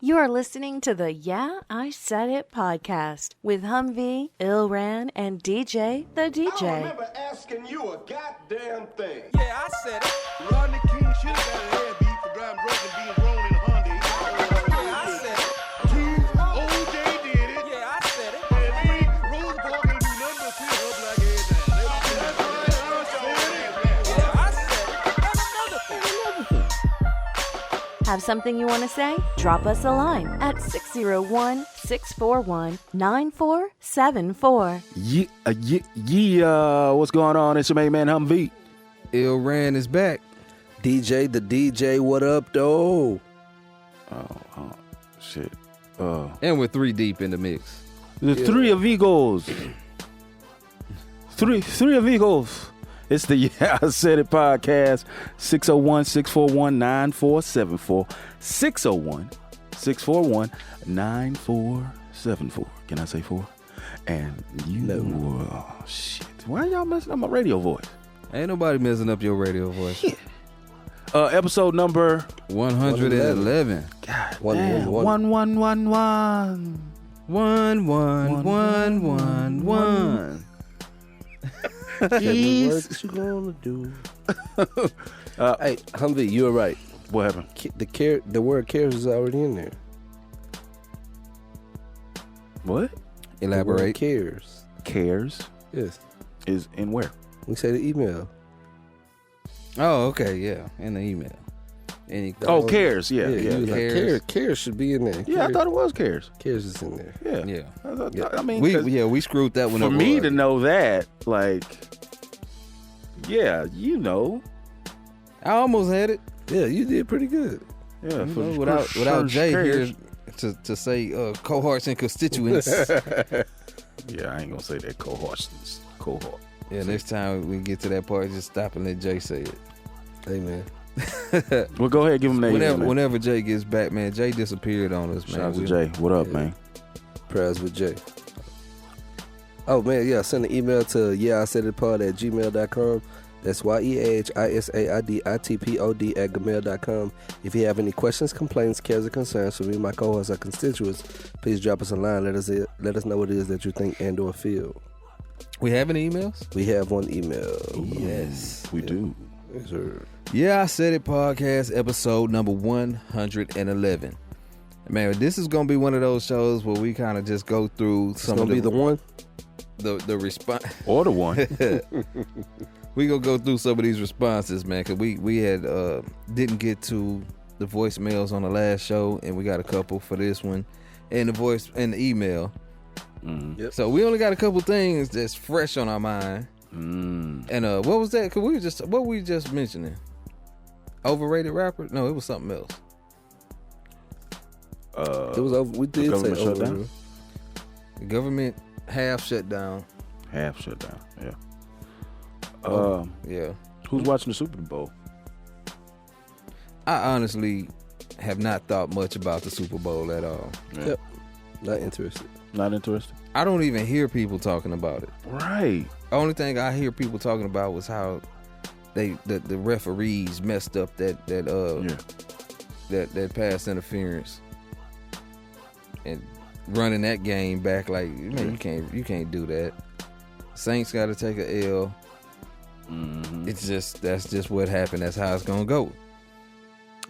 You're listening to the Yeah, I Said It podcast with Humvee, Ilran, and DJ the DJ. I remember asking you a goddamn thing. Yeah, I said it. Rodney King should have got a head beat for driving drunk and being thrown in a Hyundai. Yeah, I said it. OJ did it. Yeah, I said it. And Rick Rosa Parks ain't do nothing but sit up like everything. That's right. Yeah, I said it. And another thing. Have something you want to say? Drop us a line at 601-641-9474. Yeah, what's going on? It's your main man Humvee. Ilran is back. DJ the DJ, what up, though? Oh, shit. And we're 3 deep in the mix. The three amigos. Three amigos. It's the Yeah, I Said It podcast. 601-641-9474. 601-641-9474. Can I say 4? And you know, shit. Why y'all messing up my radio voice? Ain't nobody messing up your radio voice. Shit. Episode number 111. God One, damn. one, 1111. 1111. What you gonna do? Hey, Humvee, you were right. What happened? The word cares is already in there. What? The word Elaborate. cares. Cares Yes. is in where? We say the email. Oh, okay, yeah. In the email. Cares. Yeah. you was Cares. like, cares should be in there. Yeah, I thought it was cares. cares is in there. Yeah. Yeah. I mean, We screwed that one for up. me hard. to know that, like, yeah, you know. I almost had it. Yeah, you did pretty good. Yeah, You know, without Jay here to say cohorts and constituents. Yeah, I ain't gonna say that cohort. Yeah, next time we get to that part, just stop and let Jay say it. Hey, man. Well, go ahead, give him that. Whenever Jay gets back, man, Jay disappeared on us, man. Shout out to Jay. What up, man? Prayers with Jay. Oh, man, yeah, send an email to yeahisaiditpod@gmail.com. That's yeahisaiditpod@gmail.com. If you have any questions, complaints, cares, or concerns for me, my co-hosts, or constituents, please drop us a line. Let us know what it is that you think and or feel. We have any emails? We have one email. Yes. We do. Yes, sir. Yeah, I Said It podcast, episode number 111. Man, this is going to be one of those shows where we kind of just go through It's some going of to be the one? the response. Or the one. We going to go through some of these responses, man, because we had didn't get to the voicemails on the last show, and we got a couple for this one, and the email. Mm. Yep. So we only got a couple things that's fresh on our mind. Mm. And what was that? Cause what were we just mentioning? Overrated rapper? No, it was something else. It was over. We did say government over. shutdown? The government half shut down. Half shut down. Yeah. Yeah. Who's watching the Super Bowl? I honestly have not thought much about the Super Bowl at all. Yeah. Yep. Not interested. Not interested. I don't even hear people talking about it. Right. The only thing I hear people talking about was how the referees messed up that pass interference and running that game back. Like, man, you can't do that. Saints got to take a L. Mm-hmm. That's just what happened. That's how it's gonna go.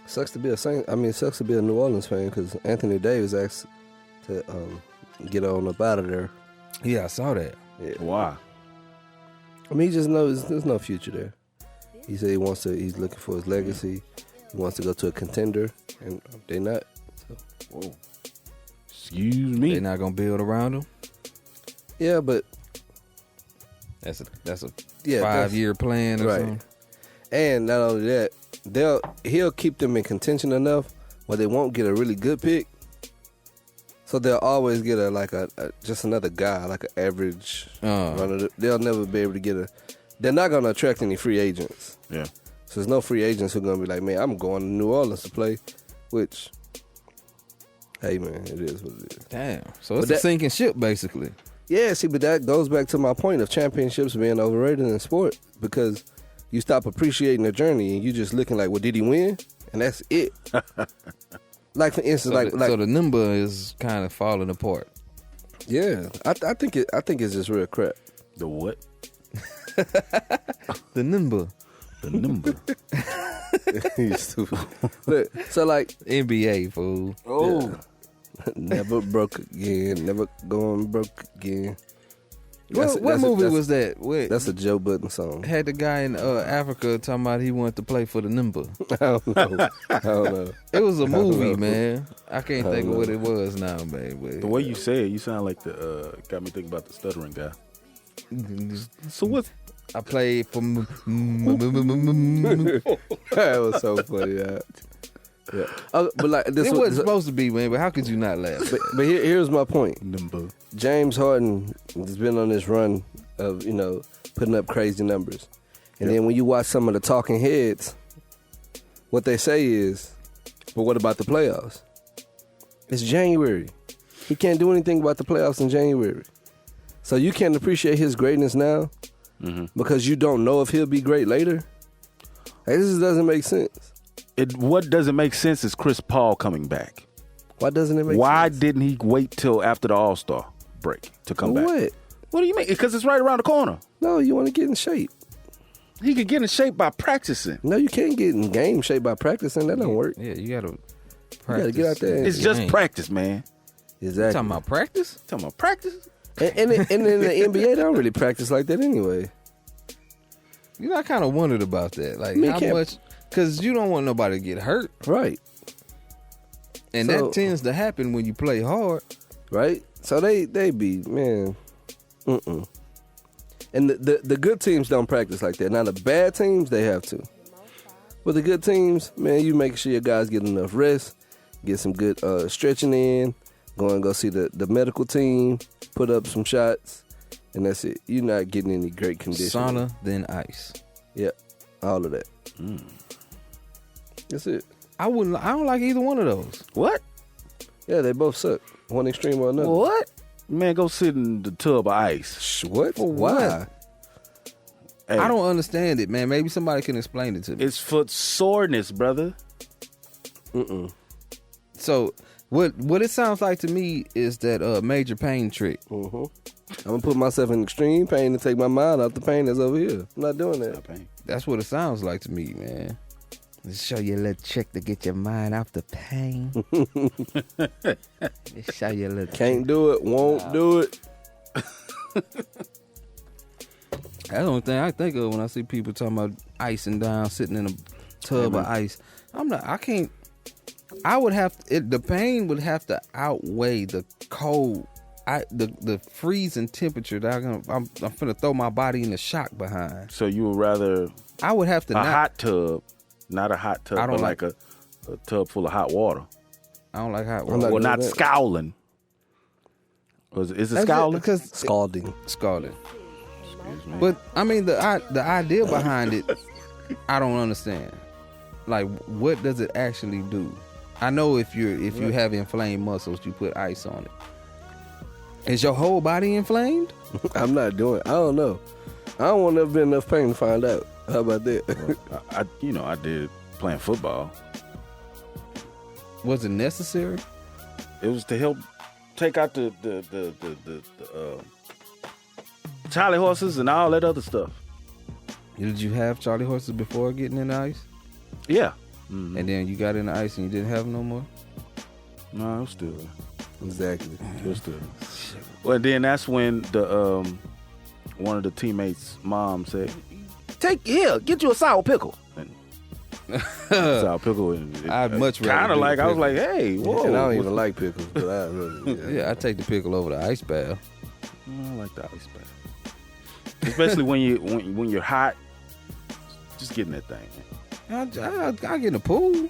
Sucks to be a Saint. I mean, it sucks to be a New Orleans fan because Anthony Davis asked to get on up out of there. Yeah, I saw that. Yeah. Why? I mean, he just knows there's no future there. He said he's looking for his legacy. He wants to go to a contender, and they're not. So. Whoa. Excuse me. They're not gonna build around him. Yeah, but That's a that's- 5-year plan or right. something. And not only that, he'll keep them in contention enough where they won't get a really good pick. So they'll always get just another guy, like an average runner. They'll never be able to get they're not going to attract any free agents. Yeah. So there's no free agents who are going to be like, man, I'm going to New Orleans to play, which, hey, man, it is what it is. Damn. So it's a sinking ship, basically. Yeah, see, but that goes back to my point of championships being overrated in sport because you stop appreciating the journey and you just looking like, well, did he win? And that's it. Like for instance, So the number is kind of falling apart. yeah, I think it's just real crap. The what? The number. The number. You stupid. Look, so like, NBA, fool. oh, never broke again, never going broke again. What movie was that? Wait, That's a Joe Budden song. had the guy in Africa talking about he wanted to play for the number. I don't know. It was a movie, know. man. I can't I think of don't what know. it was now, man. But, The way you say it, you sound like got me thinking about the stuttering guy. So what? I played for. That was so funny. Yeah. But like this It wasn't supposed to be, man. But how could you not laugh? But here's my point. Number. James Harden has been on this run of, putting up crazy numbers. And then when you watch some of the talking heads, what they say is, but what about the playoffs? It's January. He can't do anything about the playoffs in January. So you can't appreciate his greatness now because you don't know if he'll be great later. Like, this just doesn't make sense. What doesn't make sense is Chris Paul coming back. Why doesn't it make Why sense? didn't he wait till after the All-Star break to come back? What? What do you mean? Because it's right around the corner. No, you want to get in shape. He could get in shape by practicing. No, you can't get in game shape by practicing. That don't work. Yeah, you gotta You practice. gotta get out there. It's just practice, man. Exactly. Talking about practice? Talking about practice? And in the NBA, they don't really practice like that anyway. You know, I kind of wondered about that. Like, Me how can't- much? Because you don't want nobody to get hurt. Right. And So- that tends to happen when you play hard. Right? So they be, man. And the good teams don't practice like that. Now, the bad teams, they have to. But the good teams, man, you make sure your guys get enough rest, get some good stretching in, go see the medical team, put up some shots, and that's it. You're not getting any great condition. Sauna, then ice. Yep. All of that. That's it. I don't like either one of those. What? Yeah, they both suck. One extreme or another. What? Man, go sit in the tub of ice. What? For Why? what? Hey, I don't understand it, man. Maybe somebody can explain it to me. It's for soreness, brother. So, what it sounds like to me is that major pain trick. I'm gonna put myself in extreme pain to take my mind off the pain that's over here. I'm not doing that. That's what it sounds like to me, man. Let's show you a little trick to get your mind off the pain. Let's show you a little Can't do it. Won't do it. That's the only thing I think of when I see people talking about icing down, sitting in a tub of ice. I can't. I would have the pain would have to outweigh the cold, the freezing temperature that I'm finna throw my body in the shock behind. So you would rather I would have to a hot tub, not a hot tub, I don't but like a tub full of hot water. I don't like hot I'm water. not Well, doing not that. scowling. Is it That's it, scowling? because Scalding. scalding. But I mean the idea behind it, I don't understand. Like, what does it actually do? I know if you have inflamed muscles, you put ice on it. Is your whole body inflamed? I'm not doing it. I don't know. I don't want to have been enough pain to find out. How about that? I did playing football. Was it necessary? It was to help take out the Charlie horses and all that other stuff. Did you have Charlie horses before getting in the ice? Yeah. And then you got in the ice and you didn't have them no more? No, it was still. Exactly. It was still. Well, then that's when the one of the teammates' mom said, get you a sour pickle. And sour pickle. And I'd much rather kind of do like, the I was pickle. like, hey, whoa. And I don't even like pickles, but I really. Yeah, I take the pickle over the ice bath. I like the ice bath. Especially when you're hot, just getting that thing. I get in the pool.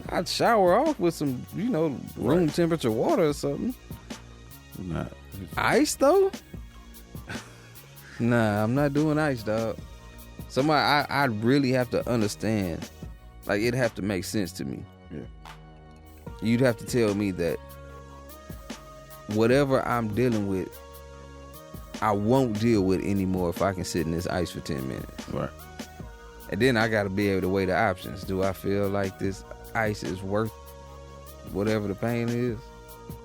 I'd shower off with some, room temperature water or something. Nah. Ice though? Nah, I'm not doing ice, dog. Somebody I really have to understand. Like, it'd have to make sense to me. Yeah. You'd have to tell me that whatever I'm dealing with, I won't deal with anymore if I can sit in this ice for 10 minutes. Right. And then I got to be able to weigh the options. Do I feel like this ice is worth whatever the pain is.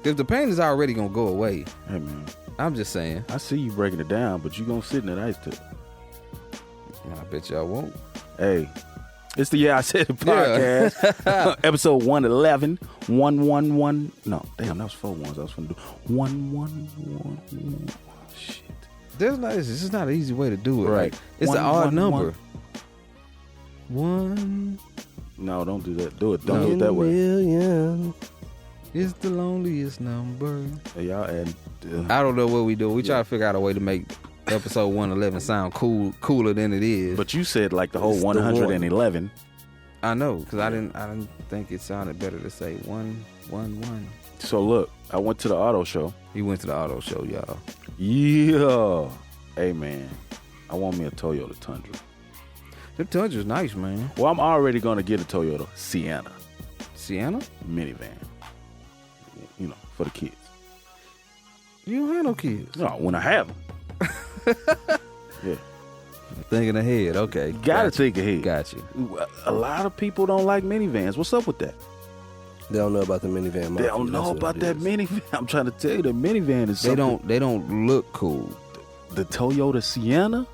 If the pain is already gonna go away, Hey man, I'm just saying. I see you breaking it down, but you gonna sit in that ice tub. I bet y'all won't. Hey, it's the Yeah I Said It podcast, episode 111, 111. No, damn, that was 4 ones. I was gonna do 111. Shit. This is not an easy way to do it. Right. Like, it's One, an odd one, number. One No, don't do that. Do it. Don't do it that way. Million. is the loneliest number. Hey, y'all add. I don't know what we do. We try to figure out a way to make episode 111 sound cooler than it is. But you said like the whole It's the 111. I know, because I didn't think it sounded better to say 111. So look, I went to the auto show. He went to the auto show, y'all. Yeah. Hey man, I want me a Toyota Tundra. The Tundra's nice, man. Well, I'm already gonna get a Toyota Sienna Sienna? minivan. You know, for the kids. You don't have no kids. No, when I have them. Yeah. Thinking ahead, okay. Gotta think ahead. Got you. A lot of people don't like minivans. What's up with that? They don't know about the minivan. They don't know about that minivan. I'm trying to tell you, the minivan is something. They don't look cool. The Toyota Sienna?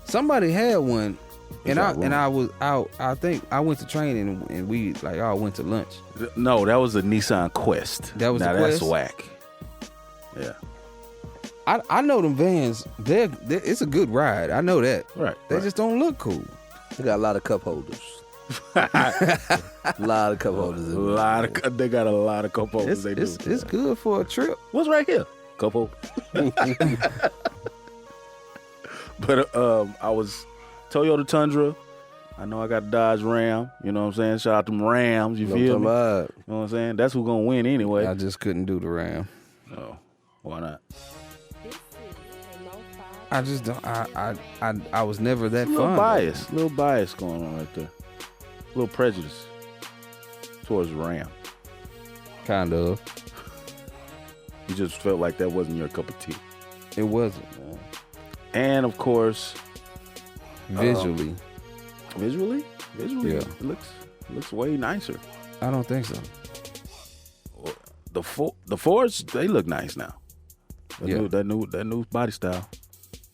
Somebody had one, and Is that I was out. I think I went to training, and we like all went to lunch. No, that was a Nissan Quest. That was now the that's Quest? whack. Yeah. I know them vans. It's a good ride. I know that. Right. They just don't look cool. They got a lot of cup holders. A lot of cup holders. They got a lot of cup holders. It's good for a trip. What's right here? Cup holder. But I was Toyota Tundra. I know I got Dodge Ram. You know what I'm saying? Shout out to them Rams. You feel me? You know what I'm saying? That's who's gonna win anyway. I just couldn't do the Ram. Oh, why not? I just don't. I was never that A little fun. bias. Little bias going on right there. A little prejudice towards the Ram. Kind of. You just felt like that wasn't your cup of tea. It wasn't. And of course, Visually, visually, Yeah. it looks way nicer. I don't think so. The Fords, they look nice now. Yeah. That new body style.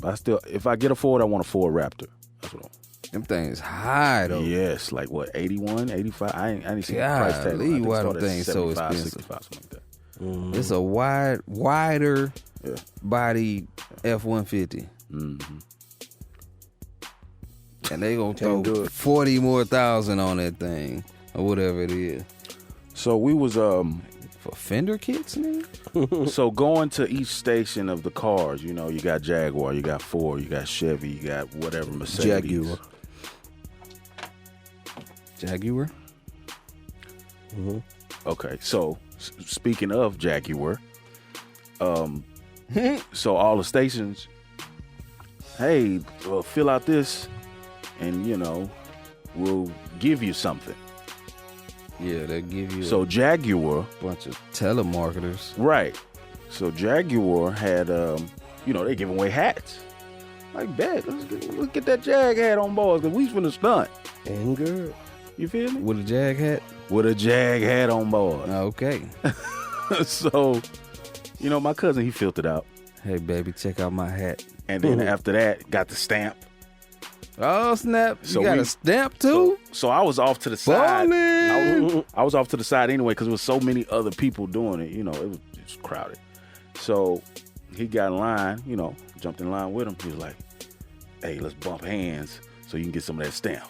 But I still, if I get a Ford, I want a Ford Raptor. That's what I want. Them things high though. Yes, like what, 81, 85? I ain't seen the price tag. Golly, I think why it them started at things so 75, expensive? 65, something like that. It's a wider Yeah. body F-150. Mm-hmm. And they gonna Can't do throw it. 40 more thousand on that thing or whatever it is. So we was For fender kits, nigga? so going to each station of the cars, you know, you got Jaguar, you got Ford, you got Chevy, you got whatever Mercedes. Jaguar. Jaguar? Okay, so speaking of Jaguar, so all the stations, hey, fill out this, and you know, we'll give you something. Yeah, they give you So Jaguar, a bunch of telemarketers. right? So Jaguar had, you know, they giving away hats. Like, bet, let's get that Jag hat on board because we finna stunt. And good. You feel me? With a Jag hat? With a Jag hat on board. Okay. So, you know, my cousin, he filled it out. Hey, baby, check out my hat. And then after that, got the stamp. Oh, snap. You So got we- a stamp, too? So I was off to the side. Ballin'. I was off to the side anyway because there was so many other people doing it. You know, it was just crowded. So he got in line, you know, jumped in line with him. He was like, hey, let's bump hands so you can get some of that stamp.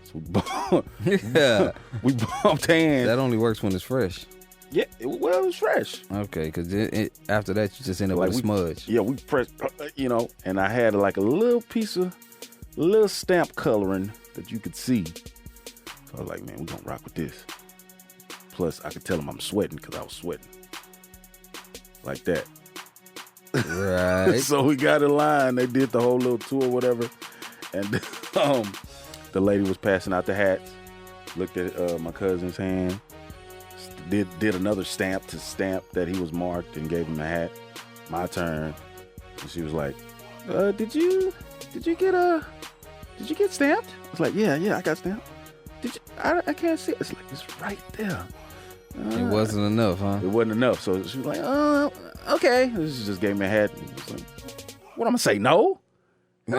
So Yeah. we bumped hands. That only works when it's fresh. Yeah, it was fresh. Okay, because after that, you just end up Like with a smudge. Yeah, we pressed, you know, and I had like a little piece of, little stamp coloring that you could see. So I was like, man, we're going to rock with this. Plus, I could tell them I'm sweating because I was sweating. Like that. Right. So we got in line. They did the whole little tour, whatever. And the lady was passing out the hats. Looked at my cousin's hand. Did another stamp to stamp that he was marked and gave him a hat. My turn. And she was like, did you get stamped? I was like, yeah, I got stamped. Did you, I can't see it. It's like, it's right there. It wasn't enough, huh? It wasn't enough. So she was like, okay. She just gave me a hat. Like, what I'm going to say, no? No.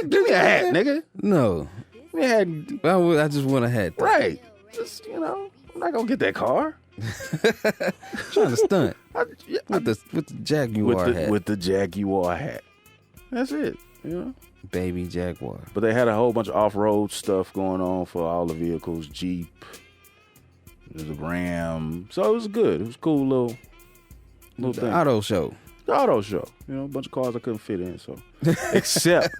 Give me a hat, nigga. No. Give me a hat. I just want a hat. Though. Right. Just, I'm not going to get that car. Trying to stunt. With With the Jaguar hat. With the Jaguar hat. That's it, Baby Jaguar. But they had a whole bunch of off-road stuff going on for all the vehicles. Jeep. There's a Ram. So it was good. It was a cool little thing. Auto show. The auto show. A bunch of cars I couldn't fit in. So except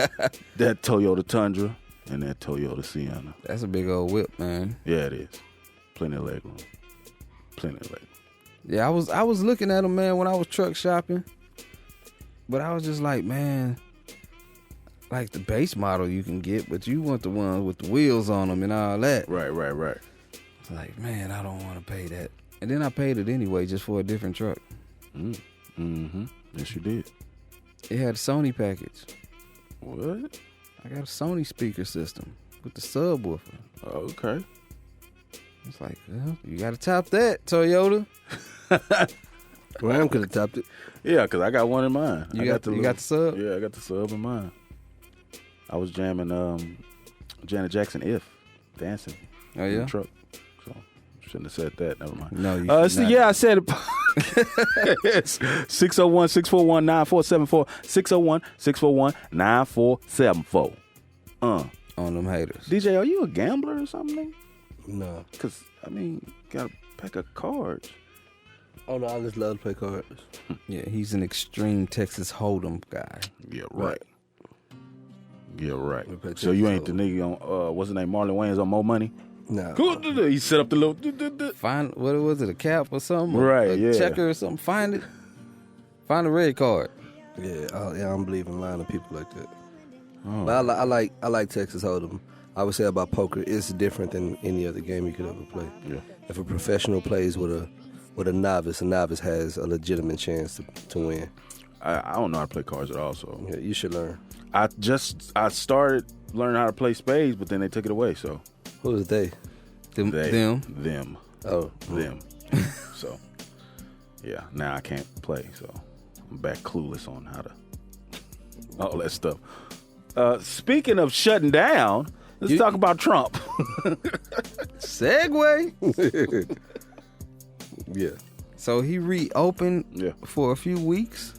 that Toyota Tundra and that Toyota Sienna. That's a big old whip, man. Yeah, it is. Plenty of leg room. Yeah, I was looking at them, man, when I was truck shopping. But I was just like, man, like the base model you can get, but you want the ones with the wheels on them and all that. Right. It's like, man, I don't want to pay that. And then I paid it anyway just for a different truck. Mm-hmm. Yes, you did. It had a Sony package. What? I got a Sony speaker system with the subwoofer. Okay. It's like, well, you got to top that, Toyota. Ram could have topped it. Yeah, because I got one in mine. You got the sub? Yeah, I got the sub in mine. I was jamming Janet Jackson, If, dancing in yeah? the truck. So, shouldn't have said that. Never mind. No, you should not. Yeah, I said it. 601-641-9474. 601-641-9474. On them haters. DJ, are you a gambler or something? No. Because, got a pack of cards. Oh, no, I just love to play cards. Yeah, he's an extreme Texas Hold'em guy. Yeah, right. Yeah, right. We play So you Texas ain't the nigga on, what's his name, Marlon Wayans on More Money? No. He set up the little... Find, what was it, a cap or something? Right, a yeah. checker or something. Find it. Find a red card. Yeah, I don't believe in lying to people like that. Oh. But I like Texas Hold'em. I would say about poker, it's different than any other game you could ever play. Yeah. If a professional plays with a novice has a legitimate chance to win. I don't know how to play cards at all, so... Yeah, you should learn. I started learning how to play spades, but then they took it away, so... Who is they? Them. Oh. Them. So, yeah, now I can't play, so I'm back clueless on how to... all that stuff. Speaking of shutting down, let's talk about Trump. Segue. Yeah. So he reopened for a few weeks.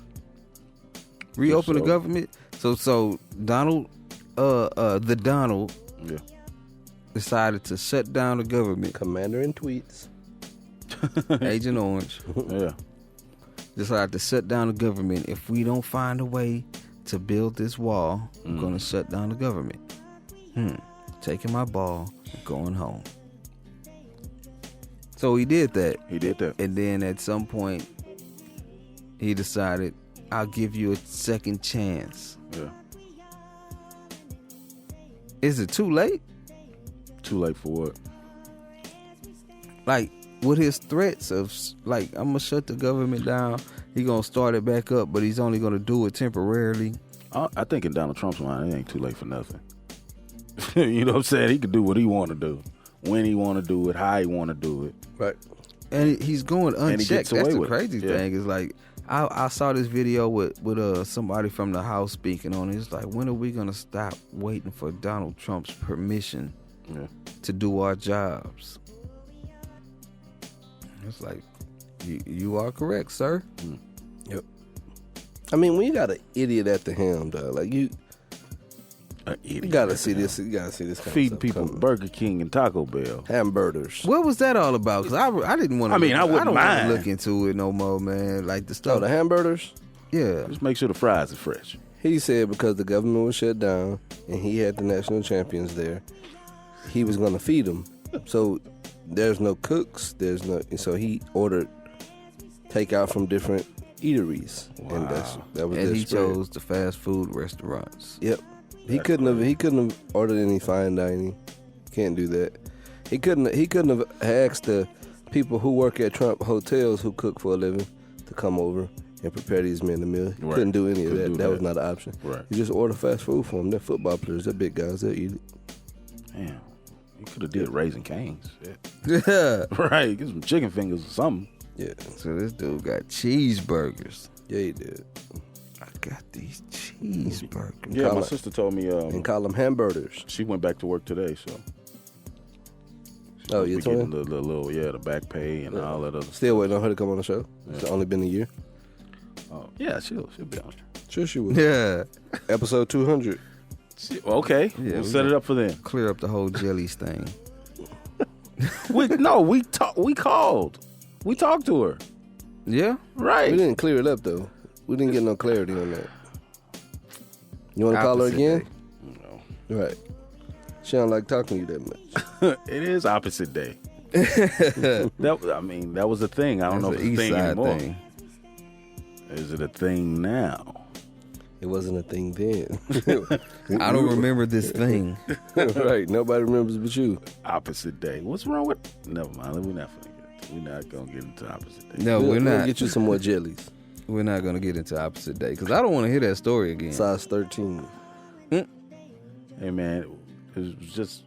Reopened the government. So Donald, the Donald, decided to shut down the government. Commander in tweets. Agent Orange. Yeah. Decided to shut down the government. If we don't find a way to build this wall, I'm going to shut down the government. Taking my ball, going home. So he did that. And then at some point, he decided, I'll give you a second chance. Yeah. Is it too late? Too late for what? Like, with his threats of, like, I'm going to shut the government down, he going to start it back up, but he's only going to do it temporarily. I think in Donald Trump's mind, it ain't too late for nothing. You know what I'm saying? He can do what he want to do, when he want to do it, how he want to do it. Right. And he's going unchecked. That's the crazy it. thing. Is like, I saw this video with somebody from the House speaking on it. It's like, when are we going to stop waiting for Donald Trump's permission to do our jobs? It's like, you are correct, sir. Yep. I mean, when you got an idiot at the helm, dog, like you gotta see this. You gotta see this. Kind Feeding of people coming. Burger King and Taco Bell. Hamburgers. What was that all about? Because I didn't want to. I mean, I wouldn't don't mind. want to look into it no more, man. Like the Oh, stuff. the hamburgers? Yeah. Just make sure the fries are fresh. He said because the government was shut down and he had the national champions there, he was going to feed them. So there's no cooks. So he ordered takeout from different eateries. Wow. And that was And their he spread. chose the fast food restaurants. Yep. He couldn't have ordered any fine dining. Can't do that. He couldn't have asked the people who work at Trump hotels who cook for a living to come over and prepare these men a meal. He couldn't do any of that. That was not an option. Right. You just order fast food for them. They're football players. They're big guys. They'll eat it. Damn. You could have did Raising Cane's. Shit. Yeah. Right, get some chicken fingers or something. Yeah. So this dude got cheeseburgers. Yeah, he did. I got these cheeseburgers. Yeah, Call my it- sister told me And call them hamburgers. she went back to work today, so. Oh, we your getting twin? the little, the back pay and all that other stuff. Still waiting on her to come on the show. It's only been a year. Oh, yeah, she'll be on. Sure she will. Yeah. Episode 200. Okay, Yeah, we'll we set got- it up for then. Clear up the whole jellies thing. We called. We talked to her. Yeah. Right. We didn't clear it up, though. We didn't get no clarity on that. You want to call her Opposite again? day. Right. She don't like talking to you that much. It is opposite day. That was a thing. I don't know if That's it's a an thing East Side anymore. thing. Is it a thing now? It wasn't a thing then. I don't remember this thing. Right. Nobody remembers but you. Opposite day. What's wrong with? Never mind. We're not gonna get into opposite day. No, we're We'll not. get you some more jellies. We're not gonna get into opposite day because I don't want to hear that story again. Size 13. Hey man, it was just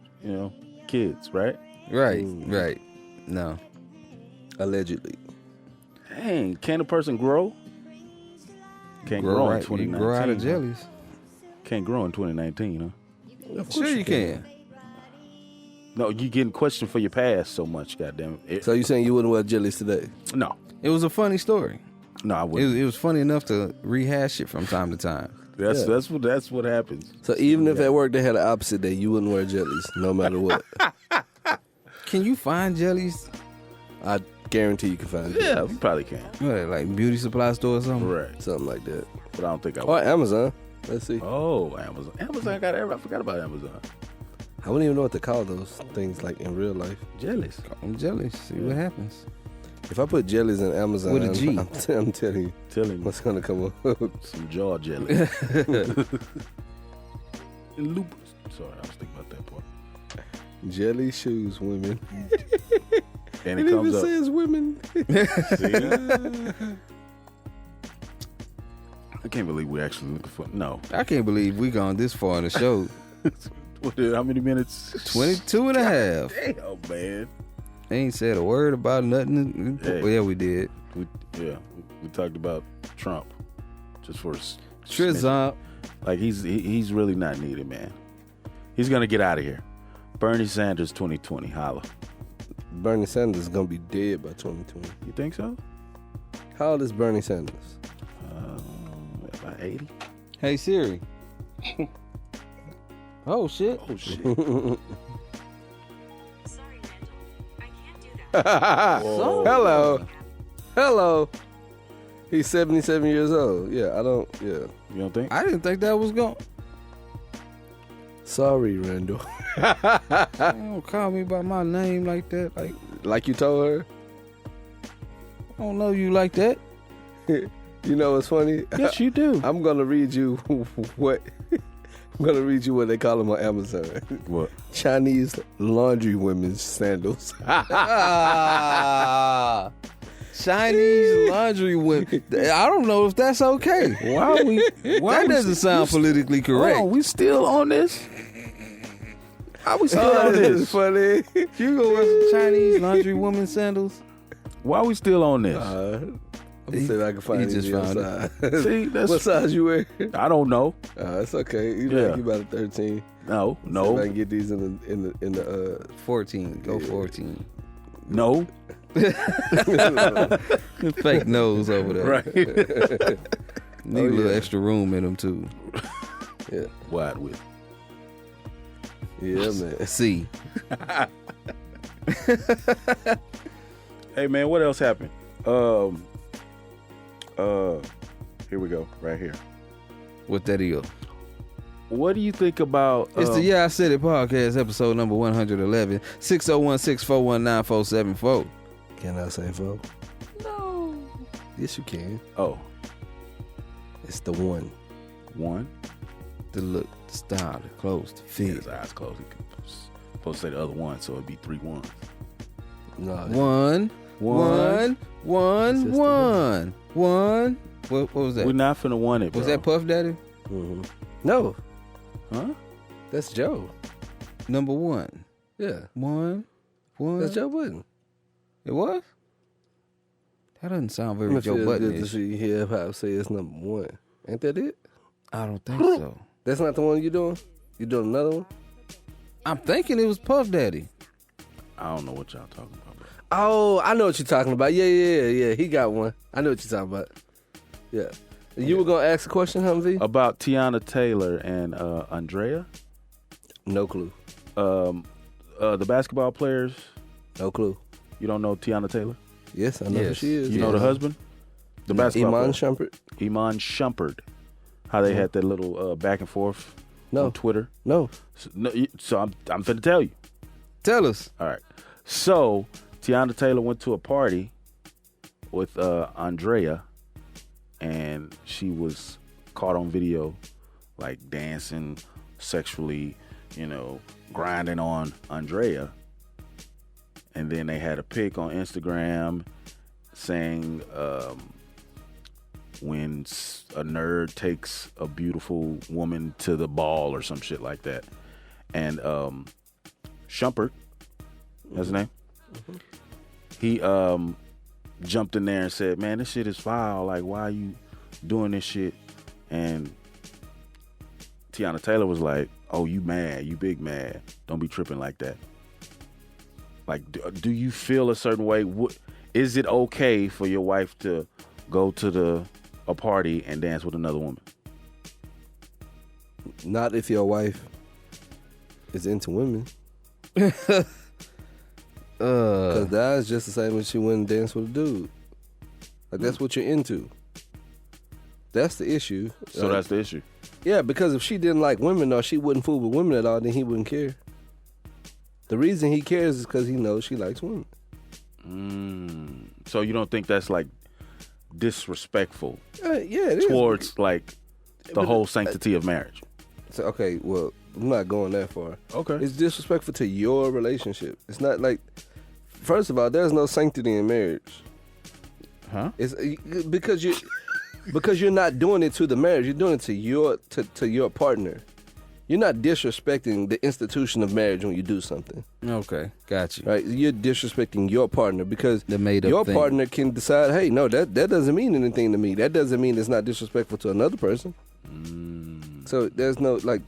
kids, right? Right. Right. No. Allegedly. Dang, can a person grow? Can't grow in right. You 2019. grow out of huh? jellies. Can't grow in 2019, huh? Sure you can. No, you getting questioned for your past so much, goddamn it. So you saying you wouldn't wear jellies today? No, It was a funny story. no, I wouldn't. It was funny enough to rehash it from time to time. That's what happens. So even if at work they had an opposite day, you wouldn't wear jellies, no matter what. Can you find jellies? I guarantee you can find it. Yeah, you probably can. What, like beauty supply store or something? Right, Something like that. but I don't think I Or would. Amazon. Let's see. Oh, Amazon. Amazon got everything. I forgot about Amazon. I wouldn't even know what to call those things like in real life. Jellies. I'm jellies. See what happens. If I put jellies in Amazon, With a G. I'm telling you Telling you, what's going to come up. some jaw jelly. And lupus. Sorry, I was thinking about that part. Jelly shoes, women. And It it comes even up. says women. See? I can't believe we're actually looking for. No. I can't believe we gone this far in the show. How many minutes? 22 and a half. Damn, man. They ain't said a word about nothing. Hey. Well, yeah, we did. We talked about Trump just for Trizomp. like he's really not needed, man. He's gonna get out of here. Bernie Sanders 2020, holla. Bernie Sanders is going to be dead by 2020. You think so? How old is Bernie Sanders? About 80. Hey, Siri. Oh, shit. Oh shit. Sorry, Randall. I can't do that. Hello. Hello. He's 77 years old. Yeah, You don't think? I didn't think that was going. Sorry, Randall. Don't call me by my name like that. Like, Like you told her? I don't know you like that. You know what's funny? Yes, you do. I'm gonna read you what they call them on Amazon. What? Chinese laundry women's sandals. Ah, Chinese laundry women. I don't know if that's okay. Why are we? That doesn't sound politically correct. Hold on, we still on this? How we still on This is this? funny. You go wear some Chinese laundry woman sandals? Why are we still on this? I'm gonna see if I can find he it. just found it. size. See, that's What size you wear? I don't know. It's okay. You Yeah. like you about a 13. No, See if I no, can get these in the 14. Go 14. no. Fake nose over there. Right. Need a little extra room in them too. yeah. Wide width. Yeah, man. See. Hey man, what else happened? Here we go, right here. What that is? What do you think about? It's the Yeah I Said It podcast, episode number 111, 601-641-9474. Can I say so? No. Yes, you can. Oh, It's the one. one. The look, the style, the clothes, the Yeah, fit. his eyes closed. He supposed to say the other one, so it'd be 3 1. No. One. What was that? We're not finna want it, bro. Was that Puff Daddy? Mm-hmm. No, Huh? that's Joe. Number one. Yeah, One. that's Joe Budden. It was? That doesn't sound very It Joe feels good to Budden-ish. see hip hop say it's number one. Ain't that it? I don't think so. That's not the one you doing? You doing another one? I'm thinking it was Puff Daddy. I don't know what y'all talking about. Bro. Oh, I know what you're talking about. Yeah. He got one. I know what you're talking about. Yeah. You were gonna ask a question, Humvee? About Tiana Taylor and Andrea, No clue. the basketball players. No clue. You don't know Tiana Taylor? Yes, I know who Yes. she is. You know the husband, the basketball Iman player? Shumpert? Iman Shumpert. How they had that little back and forth No. on Twitter. No. So I'm finna tell you. Tell us. All right. So Tiana Taylor went to a party with Andrea, and she was caught on video, like dancing sexually, grinding on Andrea. And then they had a pic on Instagram saying, when a nerd takes a beautiful woman to the ball or some shit like that. And Shumpert, that's his name. He jumped in there and said, man, this shit is foul. Like, why are you doing this shit? And Tiana Taylor was like, oh, you mad. You big mad. Don't be tripping like that. Like, do you feel a certain way? Is it okay for your wife to go to a party and dance with another woman? Not if your wife is into women. Because that's just the same as she went and danced with a dude. Like, that's what you're into. That's the issue. So that's the issue. Yeah, because if she didn't like women or she wouldn't fool with women at all, then he wouldn't care. The reason he cares is because he knows she likes women. So you don't think that's like disrespectful Yeah, it is. towards like the whole sanctity of marriage? So, okay, well, I'm not going that far. Okay. It's disrespectful to your relationship. It's not like, first of all, there's no sanctity in marriage. Huh? It's because you're not doing it to the marriage. You're doing it to your partner. You're not disrespecting the institution of marriage when you do something, Okay, got you. right? You're disrespecting your partner because The made-up your thing. partner can decide, hey, no, that doesn't mean anything to me. That doesn't mean it's not disrespectful to another person. So there's no like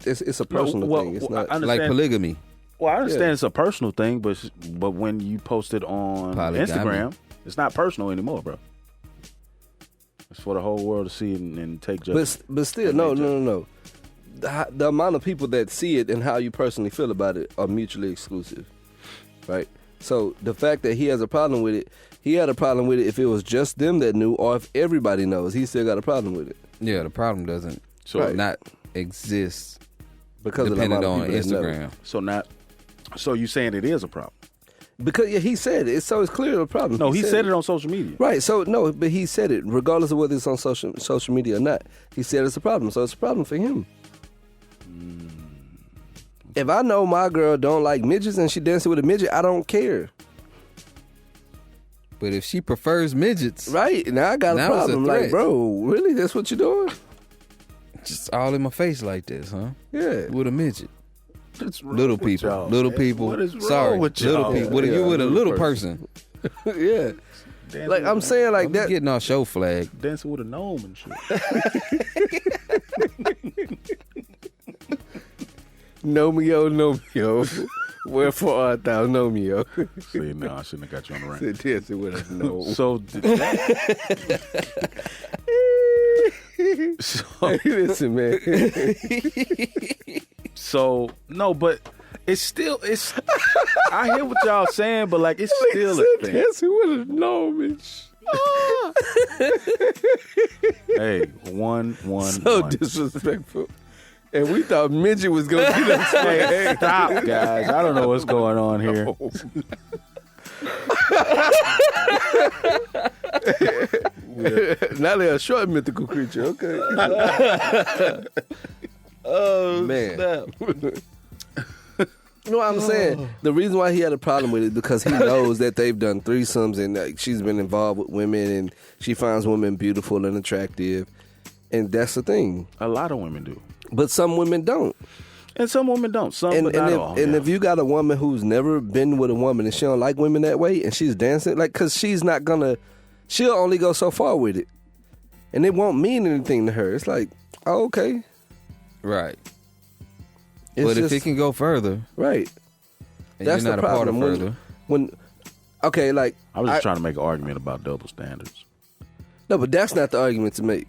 it's a personal thing. It's not I understand. Like polygamy. Well, I understand Yeah. it's a personal thing, but when you post it on Polygamy. Instagram, it's not personal anymore, bro. It's for the whole world to see and take judgment. But still, no. The amount of people that see it and how you personally feel about it are mutually exclusive, right? So the fact that he has a problem with it, he had a problem with it if it was just them that knew, or if everybody knows, he still got a problem with it Yeah, the problem doesn't not exist because depending of the amount on of people that know. Instagram. So you saying it is a problem? Because he said it, so it's clear a problem. No, he said it on social media. Right. So no, but he said it regardless of whether it's on social media or not. He said it's a problem, so it's a problem for him. If I know my girl don't like midgets and she dancing with a midget, I don't care. But if she prefers midgets, Right. Now I got a Now it's a problem. Like, threat. bro, really? That's what you're doing? just all in my face like this, huh? Yeah. With a midget. What's wrong Little with people. y'all, Little man? people. What is wrong Sorry. with Little y'all? people. What if Yeah, you with a little little person? Yeah. Dancing Like, I'm saying like I'm that. getting our show flag. dancing with a gnome and shit. Nomeo. Wherefore art thou Nomeo? See, no, I shouldn't have got you on the rank. Said dancing with a gnome. So, Hey, listen, man. so no, but it's I hear what y'all saying, but like it's still a thing. Dancing with a gnome and Hey, one. so disrespectful. And we thought midget was gonna be that. Hey, stop, guys. I don't know what's going on here. Now they're a short mythical creature. Okay. Oh man. You know what I'm saying? The reason why he had a problem with it because he knows that they've done threesomes and like, she's been involved with women and she finds women beautiful and attractive, and that's the thing. A lot of women do. But some women don't. And some women don't. Some, And, but and, not if, all. and yeah. if you got a woman who's never been with a woman and she don't like women that way and she's dancing, like, because she's not gonna, she'll only go so far with it. And it won't mean anything to her. It's like, oh, okay. Right. It's But if just- it can go further, Right. and That's you're not the a part of problem. further. When okay, like, I was just trying to make an argument about double standards. no, but that's not the argument to make.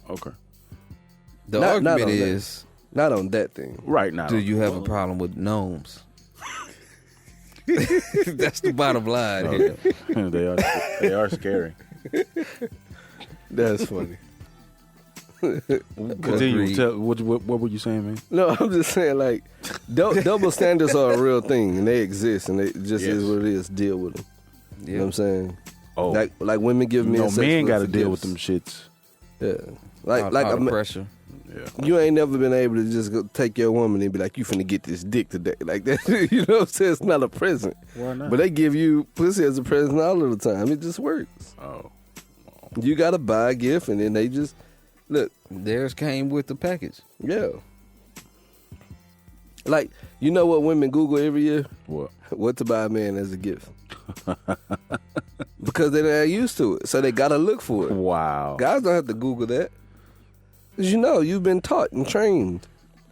Okay. The Not argument on that. is, Not on that thing. Right now. do you have a problem with gnomes? That's the bottom line here. they are scary. That's funny. Continue. Agreed. Tell, what were you saying, man? No, I'm just saying, like, double standards are a real thing, and they exist, and it just Yes. is what it is. Deal with them. You know what I'm saying? Oh, Like women give men sex men got to for deal with gifts. them shits. Yeah. Like All a the ma- pressure. Yeah. you ain't never been able to just go take your woman and be like, you finna get this dick today. Like that. You know what I'm saying? It's not a present. Why not? But they give you pussy as a present all of the time. It just works. Oh. You gotta buy a gift and then they just look, Theirs came with the package. yeah. Like, you know what women Google every year? What? What to buy a man as a gift. Because they're not used to it. So they gotta look for it. Wow. Guys don't have to Google that. Because you know, you've been taught and trained.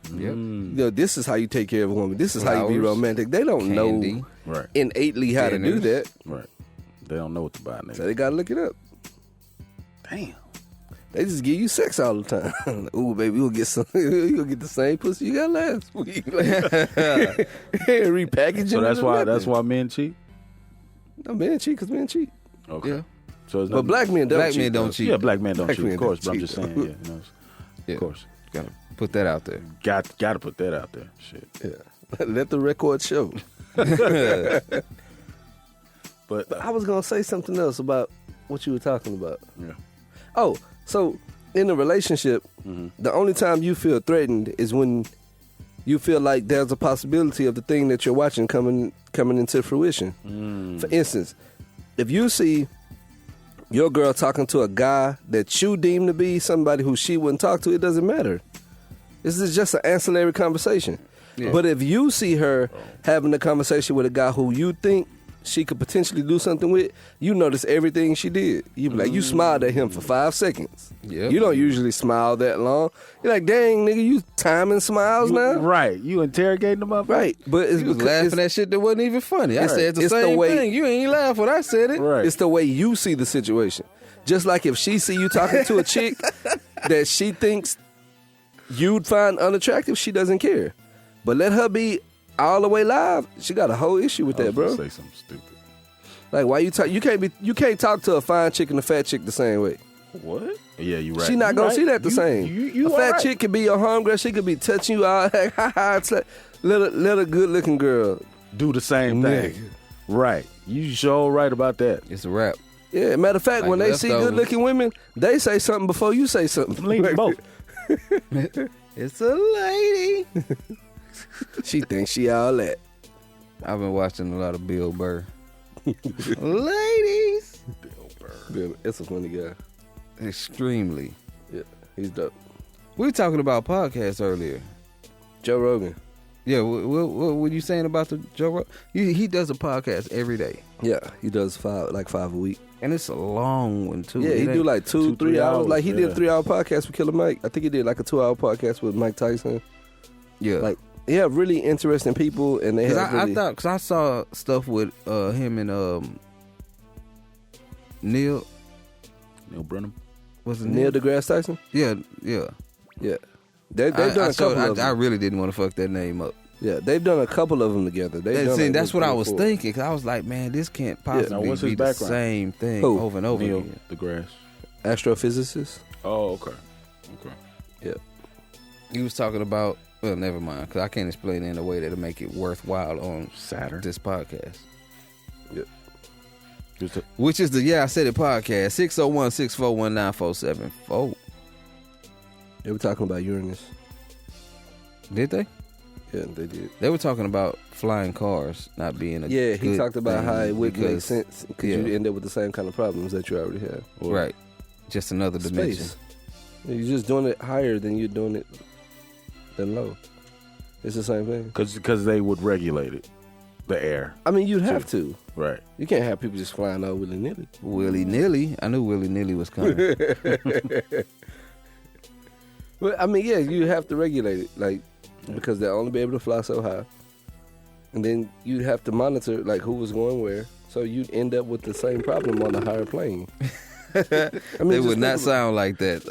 Yep. You know, this is how you take care of a woman. This is how you be Flowers, romantic. They don't candy. know Right. innately how to do Dinners. that. Right. They don't know what to buy, So nigga. they gotta look it up. Damn. They just give you sex all the time. Ooh, baby, you'll get some. You'll get the same pussy you got last week. Repackaging. So that's it why and men cheat. no, men cheat because men cheat. Okay. Yeah. So it's But nothing- black men don't Black cheat. men don't though. cheat. Yeah, black men don't Black cheat, men of course. don't But I'm just cheat, saying, though. yeah, you know, Yeah. of course. Gotta put that out there. Got to put that out there. Shit. Yeah. Let the record show. But I was gonna say something else about what you were talking about. yeah. Oh, so in a relationship, the only time you feel threatened is when you feel like there's a possibility of the thing that you're watching coming into fruition. For instance, if you see your girl talking to a guy that you deem to be somebody who she wouldn't talk to, it doesn't matter. This is just an ancillary conversation. But if you see her having a conversation with a guy who you think she could potentially do something with, you notice everything she did. You be like, you smiled at him for 5 seconds. Yep. You don't usually smile that long. You're like, dang, nigga, you timing smiles now? Right. You interrogating them up? Right. But it's You was because laughing at shit that wasn't even funny. I Right. said the It's the same way- thing. You ain't laugh when I said it. Right. it's the way you see the situation. Just like if she see you talking to a chick that she thinks you'd find unattractive, she doesn't care. But let her be all the way live. She got a whole issue with I that, was gonna bro. say something stupid. Like, why you talk? You can't talk to a fine chick and a fat chick the same way. What? Yeah, you right. She not You gonna right. see that the You- same. You a fat right. chick could be your homegirl. She could be touching you all. Like, ha ha. It's like, let a good looking girl. do the same thing. Nigga. Right. You sure right about that. It's a wrap. Yeah, matter of fact, Like when they see leftovers. good looking women, they say something before you say something. Leave them both. It's a lady. She thinks she all that. I've been watching a lot of Bill Burr. Ladies. Bill, it's a funny guy. Extremely. Yeah, he's dope. We were talking about podcasts earlier. Joe Rogan. Yeah, what were you saying about the Joe Rogan? He does a podcast every day. Yeah, he does five a week. And it's a long one, too. Yeah, he It do ain't- like 2-3 3 hours. hours, Like he did yeah. a 3 hour podcast with Killer Mike. I think he did like a 2 hour podcast with Mike Tyson. Yeah. Like, yeah, really interesting people, and they Cause have I really, thought, because I saw stuff with him and Neil. Neil Brennan. Neil Was it Neil? deGrasse Tyson. Yeah. Yeah, they've done a couple of them. I really didn't want to fuck that name up. Yeah, they've done a couple of them together. They've And done see, like that's what I was 3 or 4. thinking. Cause I was like, man, this can't Now, possibly what's be his the background? same thing Who? over and over Neil again. deGrasse. Astrophysicist. Oh, okay. Okay. Yeah, He was talking about. Well, never mind, because I can't explain it in a way that'll make it worthwhile on Saturn. this podcast. Just a- Which is the Yeah I Said It podcast, 601-641-9474. they were talking about Uranus. Did they? Yeah, they did. They were talking about flying cars not being a Yeah, he good talked about thing how it would make because- sense because yeah. you end up with the same kind of problems that you already have. Right. Just another dimension. Space. You're just doing it higher than you're doing it than low. It's the same thing. Because they would regulate it, the air. I mean, you'd have to. Right. You can't have people just flying out willy nilly. Willy nilly. I knew Willy nilly was coming. Well, I mean, yeah, you have to regulate it, like, because they'll only be able to fly so high. And then you'd have to monitor, like, who was going where. So you'd end up with the same problem on a higher plane. I mean, They just would not think sound like that.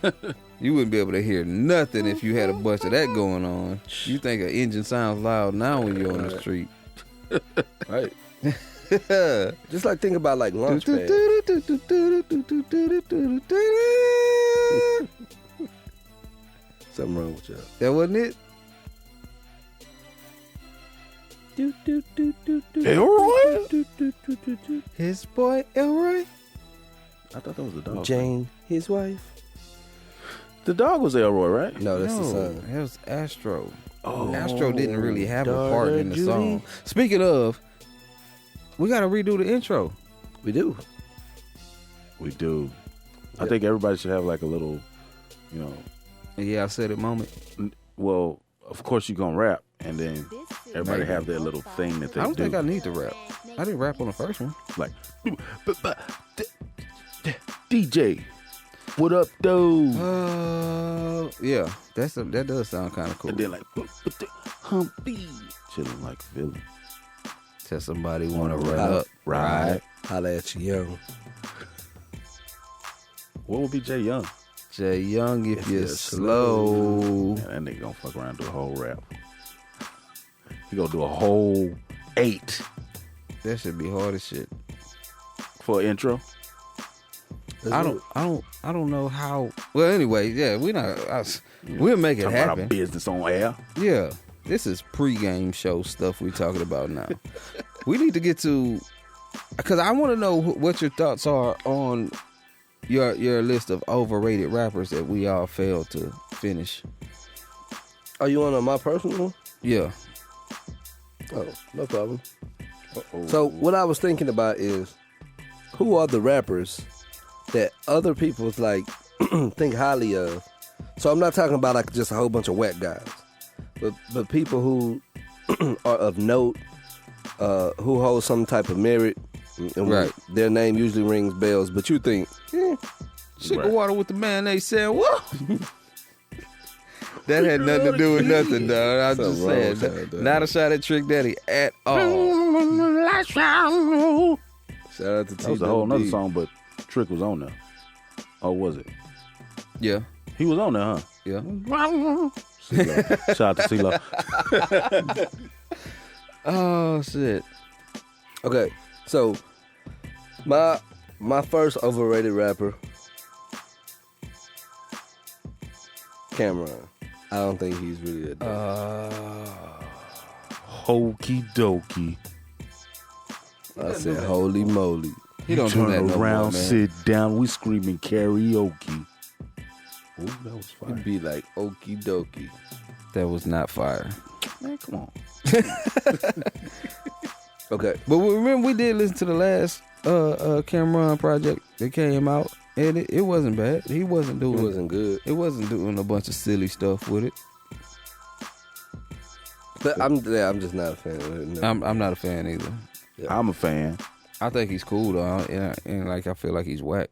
Yeah. You wouldn't be able to hear nothing if you had a bunch of that going on. You think an engine sounds loud now when you're on the street. Right. Just like think about like launch pads. Something wrong with y'all. That wasn't it? Elroy? His boy Elroy? I thought that was the dog. Jane, his wife. The dog was Elroy, right? No, that's the No, son. that was Astro. Oh, Astro didn't really have a daughter part in the Judy. song. Speaking of, we got to redo the intro. We do. we do. I think everybody should have like a little, you know, Yeah, I said it moment. well, of course you're going to rap, and then everybody have their little thing that they I don't do. think I need to rap. I didn't rap on the first one. Like, DJ, what up, though? Yeah, that does sound kind of cool. And then like, Humpy, chilling like Philly. Tell somebody want to run up. Right. Holla at you, young. What would be Jay Young? Jay Young, if you're you're slow. Man, that nigga gonna fuck around and do a whole rap. He gonna do a whole 8 That should be hard as shit. for an intro. I don't know how. Well, anyway, yeah, we'll make it Talking about our happen. business on air. Yeah, this is pre-game show stuff we're talking about now. We need to get to, because I want to know what your thoughts are on your list of overrated rappers that we all failed to finish. Are you on my personal one? Yeah. Oh, no problem. So what I was thinking about is, who are the rappers that other people's like think highly of? So I'm not talking about like just a whole bunch of whack guys, but people who are of note, who hold some type of merit, and Right. their name usually rings bells. But you think, Sugar Right. water with the mayonnaise sandwich. That had nothing to do with nothing, dog. I was just Something wrong saying. with that, dog. Not a shot at Trick Daddy at all. shout out to T. That was a whole nother song, but Trick was on there. Oh, was it? Yeah. He was on there, huh? Yeah. CeeLo. Shout out to CeeLo. Oh, shit. Okay, so my first overrated rapper, Cameron. I don't think he's really a Hokey dokey. I said, holy moly. He don't do Turn that no more, around, man. sit down. We screaming karaoke. Ooh, that was fire. It'd be like okie dokie. That was not fire. Man, come on. Okay, But remember, we did listen to the last Cameron project that came out, and it wasn't bad. He wasn't it doing wasn't good. It wasn't doing a bunch of silly stuff with it. But I'm just not a fan of it. No. I'm not a fan either. I'm a fan. I think he's cool though, and like I feel like he's whack.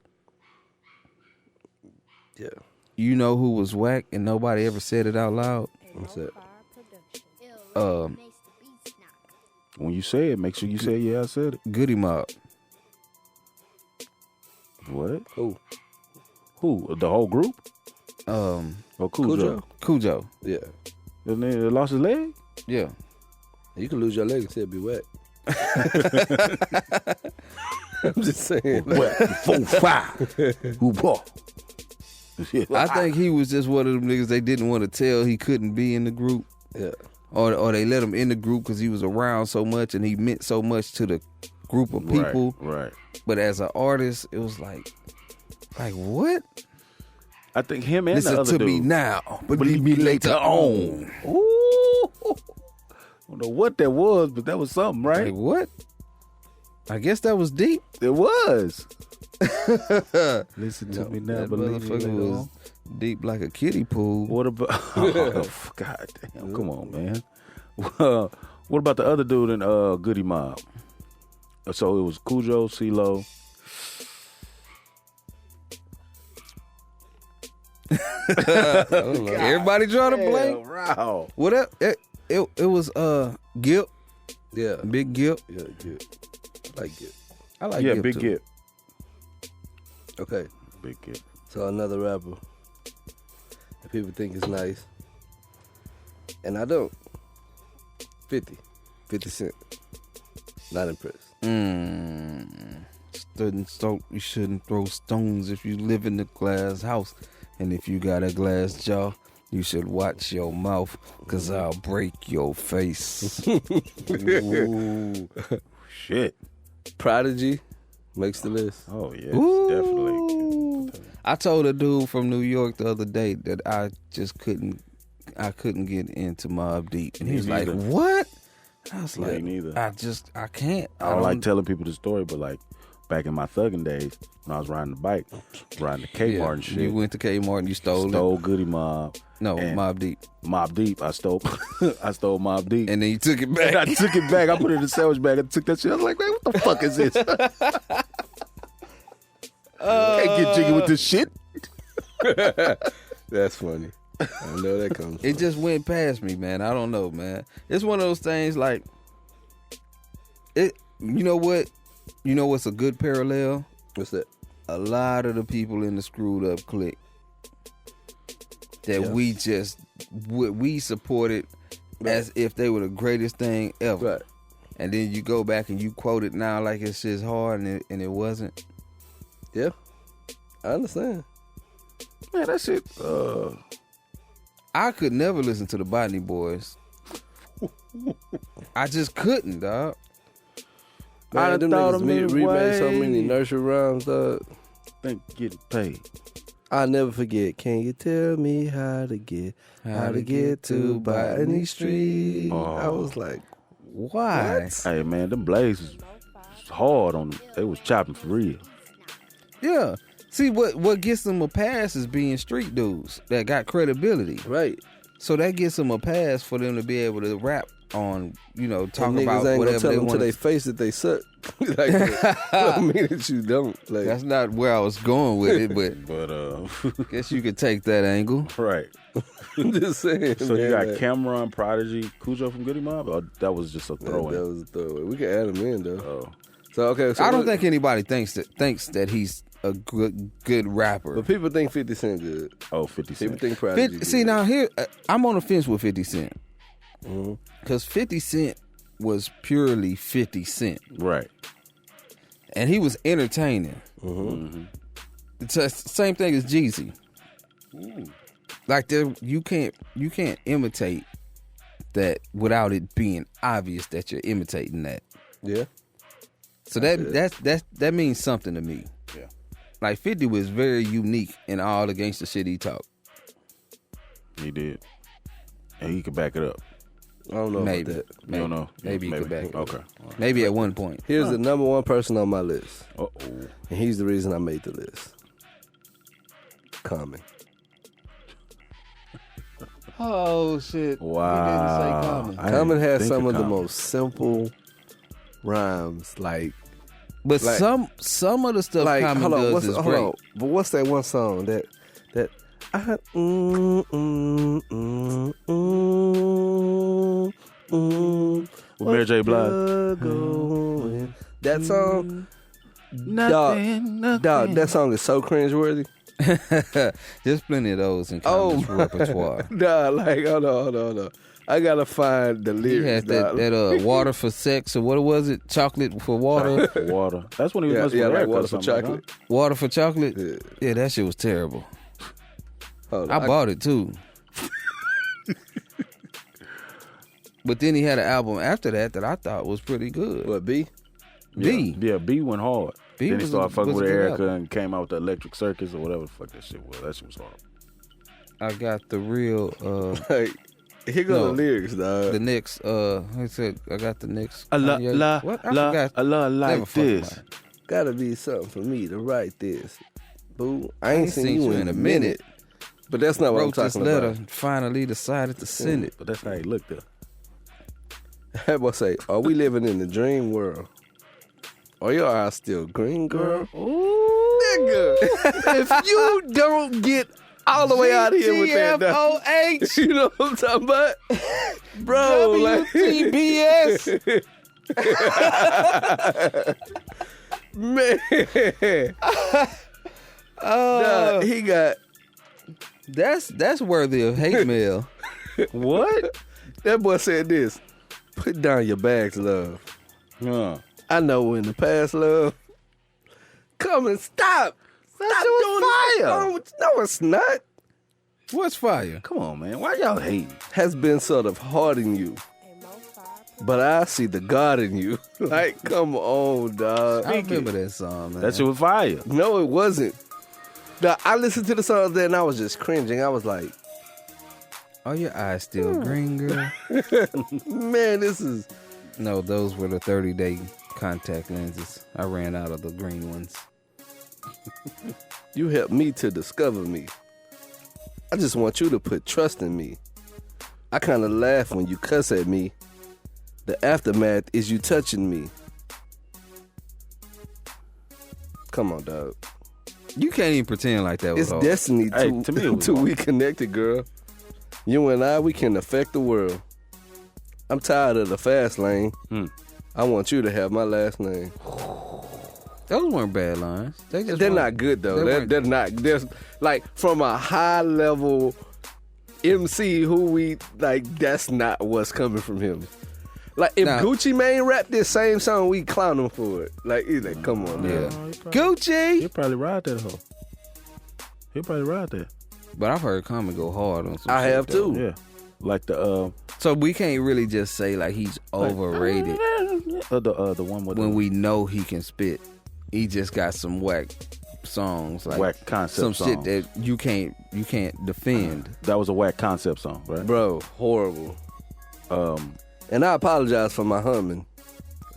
Yeah. You know who was whack and nobody ever said it out loud? What's that? When you say it, make sure you say, yeah, I said it. Goody Mob. What? Who? Who? The whole group? Cujo. Or Cujo? Cujo. Yeah. The nigga that lost his leg? Yeah. You can lose your leg and still be wet. I'm just saying. Well, 4-5. Who bought? I think he was just one of them niggas they didn't want to tell he couldn't be in the group. Yeah. Or they let him in the group because he was around so much and he meant so much to the group of people. Right. But as an artist, it was like what? I think him and Listen the other to dude. me now, but leave me later on. Ooh. I don't know what that was, but that was something, right? Like what? I guess that was deep. It was. Listen to me now, That believe me motherfucker later was on. deep like a kiddie pool. What about? Oh, God damn! Come on, man. What about the other dude in Goody Mob? So it was Cujo, CeeLo. Everybody draw the blank. Wow. What up? It was Gip, Yeah. Big Gip. Yeah, Gip. I like Gip. I like Yeah, Gip Big too. Gip. Okay. Big Gip. So another rapper that people think is nice, and I don't. 50 Cent. Not impressed. You shouldn't throw stones if you live in a glass house. And if you got a glass jaw, you should watch your mouth, because I'll break your face. Ooh. Shit. Prodigy makes the list. Oh yeah, Ooh. definitely. I told a dude from New York the other day that I just couldn't get into Mobb Deep. And Me he was like, neither. what? I was Me like, neither. I can't. I don't like telling people the story, but like back in my thugging days, when I was riding the bike, riding the Kmart and shit, You went to Kmart and you stole it. Goody Mob. No, and Mobb Deep. Mobb Deep. I stole Mobb Deep. And then you took it And back. I took it back. I put it in the sandwich bag. I took that shit. I was like, man, what the fuck is this? Can't get jiggy with this shit. That's funny. I know that comes from. It just went past me, man. I don't know, man. It's one of those things like it. You know what? You know what's a good parallel? What's that? A lot of the people in the Screwed Up clique that we supported as if they were the greatest thing ever. Right. And then you go back and you quote it now like it's just hard and it wasn't. Yeah. I understand. Man, that shit. I could never listen to the Botany Boys. I just couldn't, dog. Man, I them thought niggas of me remade so way. many nursery rhymes, dog. Think getting paid. I'll never forget. Can you tell me how to get to Botany Street? Oh. I was like, Why? Hey man, them blazes was hard on them. They was chopping for real. Yeah. See, what gets them a pass is being street dudes that got credibility. right. So that gets them a pass for them to be able to rap on, talk Some niggas about ain't gonna whatever tell they them to want. their face that they suck. Like, I don't mean that you don't. Like, That's not where I was going with it, but But guess you could take that angle. right. I'm just saying. So you man, got like, Cameron, Prodigy, Cujo from Goody Mob? Or that was just a throw that in? was a throwaway. We can add him in though. Oh. So okay. So I don't what- think anybody thinks that he's a good rapper. But people think 50 Cent good. Oh, 50 People Cent. think Prodigy. See good. now here, I'm on the fence with 50 Cent Mm-hmm. because 50 Cent was purely 50 Cent, Right. and he was entertaining. Mm-hmm. It's the same thing as Jeezy. Like you can't imitate that without it being obvious that you're imitating that. Yeah. So that means something to me. Yeah. Like 50 was very unique in all the gangster shit he talked. He did. And he could back it up. I don't know Maybe. about that. You don't know? Maybe he could back it up. Okay. Maybe at one point. Here's the number one person on my list, Uh-oh. and he's the reason I made the list. Common. Oh shit! Wow. I Common didn't has think some of the Common. most simple rhymes. Like But Like- some of the stuff Common hold on, does is hold great. on. But what's that one song that I With Mary J. Blige. going. That song, Nothing. dog, that song is so cringeworthy. There's plenty of those in Common's repertoire. Dog, like hold on. I gotta find the He lyrics. had that water for sex or what was it? Chocolate for water. Water. That's when he was yeah, messing yeah, with like Erica or water for something, like, chocolate. Water for chocolate. Yeah. Yeah, that shit was terrible. Hold I on, bought it too. But then he had an album after that I thought was pretty good. What B? B. Yeah, B went hard. B then he was started a- fucking was a with good Erica album. and came out with the Electric Circus or whatever the fuck that shit was. That shit was hard. I got the real Like, here go No. the lyrics, dog. the next I said I got the next A la Kanye- la what? I la forgot. a la Never like fucking this. mind. Gotta be something for me to write this. Boo, I ain't seen you in a minute. But that's not what I'm Wrote this talking letter, about. finally decided to send it. But that's how he looked at. That boy say, are we living in the dream world? Or your eyes still green, girl? Nigga, if you don't get all the way out of here with that, now, GTFOH. you know what I'm talking about? Bro, like, WTBS. man. Nah, he got, That's worthy of hate mail. What? that boy said this, put down your bags, love. Huh. I know in the past, love. Come and stop. Stop doing fire. this. No, it's not. What's fire? Come on, man. Why y'all hating? Has been sort of hard in you. But I see the God in you. Like, come on, dog. I remember that song, man. That shit was fire. No, it wasn't. Now, I listened to the song there and I was just cringing. I was like, Are your eyes still green, girl? man, this is... No, those were the 30-day contact lenses. I ran out of the green ones. You helped me to discover me. I just want you to put trust in me. I kind of laugh when you cuss at me. The aftermath is you touching me. Come on, dog. You can't even pretend like that was It's hard. destiny Hey, to, to me it was to hard. we connected, girl. You and I, we can affect the world. I'm tired of the fast lane. I want you to have my last name. Those weren't bad lines. They're They're not good though. They're not. They're like from a high level MC who we like. That's not what's coming from him. Like if Nah. Gucci Mane rapped this same song, we clown him for it. Like he's like, come on, Yeah. man. Gucci! He'll probably ride that hoe. He'll probably ride that. But I've heard Common go hard on some I shit, have though. too. Yeah. Like the So we can't really just say like he's overrated the one with when the we know he can spit. He just got some whack songs, like whack concept some song. shit that you can't defend. That was a whack concept song, right? Bro, horrible. And I apologize for my humming.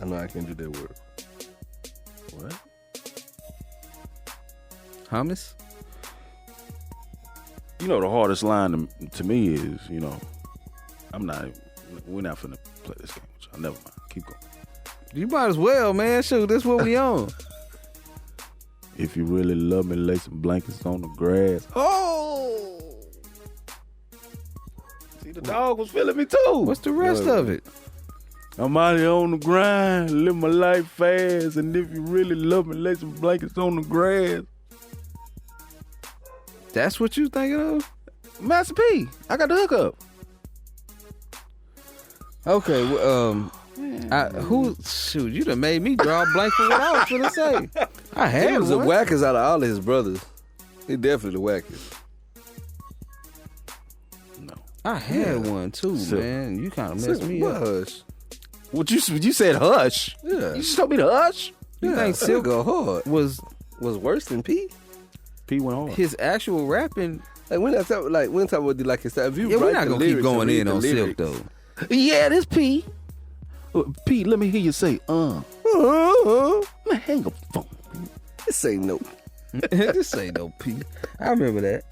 I know I can't do that word. What? Hummus? You know the hardest line to me is, you know, we're not finna play this game with y'all. Never mind. Keep going. You might as well, man. Shoot, this what we on. If you really love me, lay some blankets on the grass. Oh! See, the dog was feeling me too. What's the rest of it? I'm out here on the grind, live my life fast, and if you really love me, lay some blankets on the grass. That's what you thinking of? Master P, I got the hookup. Okay, shoot, you done made me draw a blank for what I was gonna say. I had He was the one. wackest out of all of his brothers. He definitely the wackest. No. I had one too, So- man. You kind of messed me What up. hush? What you said? Hush. Yeah. You just told me to hush. You Yeah, think Silk Silk go hard. was Was worse than P? P went hard. his actual rapping? Like when I talk, like when I talk about like if you Yeah, write we're not the gonna keep lyrics and going read in the on lyrics, Silk though. Yeah, this P. P, let me hear you say, Man, hang up the phone. This ain't no. This ain't no P. I remember that.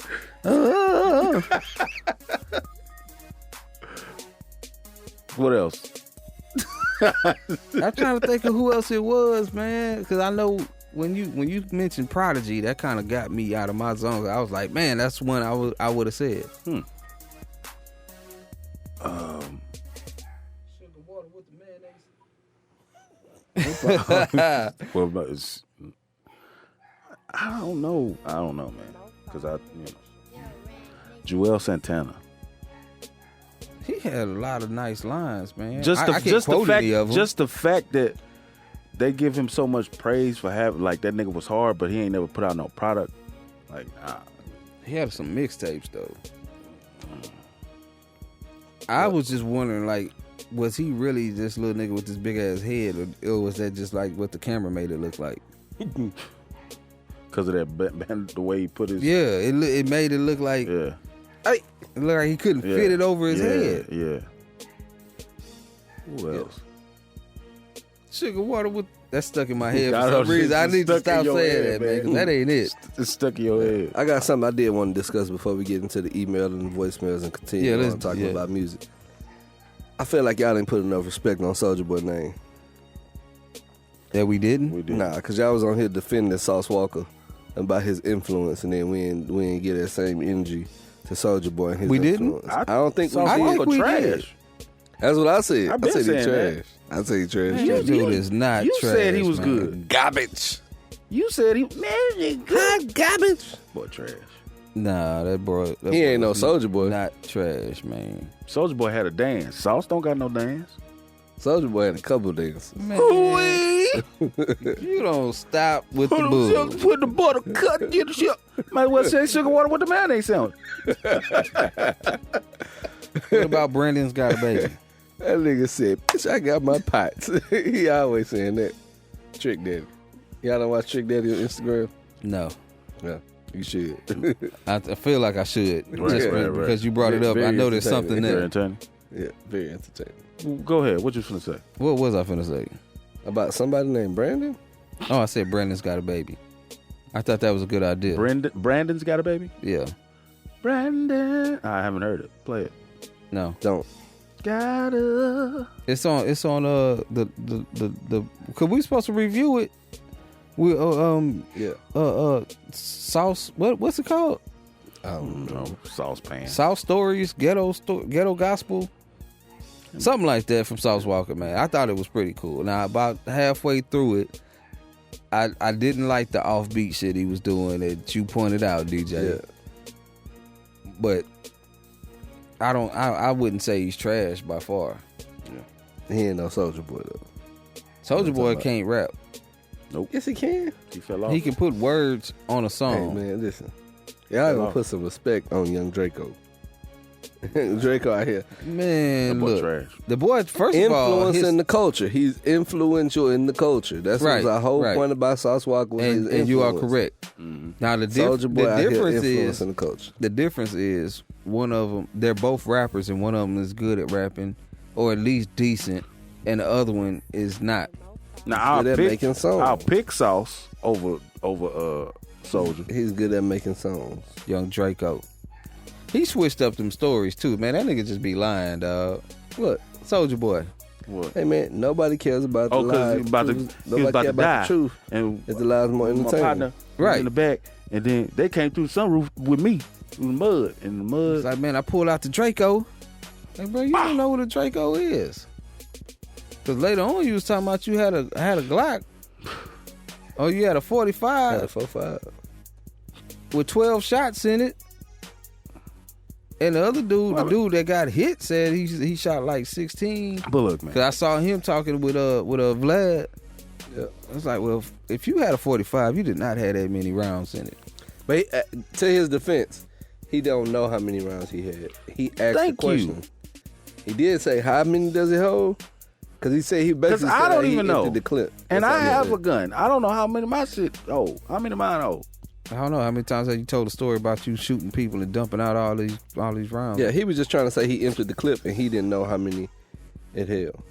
What else? I'm trying to think of who else it was, man. Because I know when you mentioned Prodigy, that kind of got me out of my zone. I was like, man, that's one I would have said. Well, but I don't know, man. Because Joel Santana. He had a lot of nice lines, man. Just I the can't just the quote fact, any of them. just the fact that they give him so much praise for having, like, that nigga was hard, but he ain't never put out no product. Like, He had some mixtapes though. I was just wondering, like, was he really this little nigga with this big ass head, or was that just like what the camera made it look like? because of that the way he put his. Yeah, it made it look like Yeah. it looked like he couldn't Yeah. fit it over his head. Yeah. Who else? Sugar Water with That's stuck in my head I for know, some reason. I it's need to stuck in stop your saying head, that, man, 'cause man. that ain't it. It's stuck in your head. I got something I did want to discuss before we get into the email and the voicemails and continue Yeah, let's- on talking yeah. about music. I feel like y'all didn't put enough respect on Soulja Boy's name. That we didn't? We did. Nah, because y'all was on here defending Sauce Walker about his influence, and then we didn't get that same energy to Soulja Boy and his We didn't? influence. I don't think we Sauce did. Walker we trash. did. That's what I said. I've been I said he saying that. trash. I said he trash. Man, that dude is not You trash, said he was man. good. Garbage. You said he man, good. Garbage. Boy, trash. Nah, that boy. That He boy ain't no is Soulja Boy. Not trash, man. Soulja Boy had a dance. Sauce don't got no dance. Soulja Boy had a couple of dances. Man, you don't stop with the bull. Put the butter cut, get the shit. Might as well say sugar water with the mayonnaise sound. What about Brandon's Got a Baby? That nigga said, bitch, I got my pots. He always saying that. Trick Daddy. Y'all don't watch Trick Daddy on Instagram? No. Yeah, you should. I feel like I should. Right, just right, right. because you brought it up. Very I know there's something entertaining. there. Very entertaining. Yeah, very entertaining. Go ahead. What you finna say? What was I finna say? About somebody named Brandon? Oh, I said Brandon's Got a Baby. I thought that was a good idea. Brandon's got a baby? Yeah. Brandon. I haven't heard it. Play it. No. Don't. Got a. It's on the cause we supposed to review it. We Yeah. Sauce what's it called? I don't know. No, saucepan. South Stories, Ghetto Gospel. Something like that from Sauce Walker, man. I thought it was pretty cool. Now about halfway through it, I didn't like the offbeat shit he was doing that you pointed out, DJ. Yeah. But I wouldn't say he's trash by far. He ain't no Soulja Boy, though. Soulja Boy about? can't rap. Yes, he can. He fell off. He can put words on a Hey, song. man, listen. Y'all gonna put some respect on young Draco. Draco out here. Man, That boy look. trash. The boy, first of all, Influencing the culture. He's influential in the culture. That's Right, what the whole right. point about Sauce Walker was his and you are influence. correct. Now the Soulja Boy out here difference is influencing the culture. the difference is one of them. They're both rappers, and one of them is good at rapping, or at least decent, and the other one is not. Now Good at making songs. I'll pick Sauce over Soulja. He's good at making songs. Young Draco. He switched up them stories too, man. That nigga just be lying, dog. What? Soulja Boy. What? Hey man, nobody cares about the Oh, because lies. he was about Nobody to cares about die. the truth. And If the lies more my entertaining. partner was Right. in the back, and then they came through the sunroof with me through the mud. In the mud. It's like, man, I pulled out the Draco. Like, bro, you don't know what a Draco is. Cause later on you was talking about you had a Glock. Oh, you had a 45 Had a 4-5. with 12 shots in it. And the other dude, the dude that got hit, said he shot like 16. But look, man. Cause I saw him talking with Vlad. Yeah. I was like, well, if you had a 45, you did not have that many rounds in it. But to his defense, he don't know how many rounds he had. He asked Thank the question. He did say, how many does it hold? Because he said he basically I said don't that he even know. emptied the clip. And That's all I he have had. a gun. I don't know how many my shit hold. How many mine hold? I don't know how many times have you told a story about you shooting people and dumping out all these rounds. Yeah, he was just trying to say he emptied the clip and he didn't know how many it held.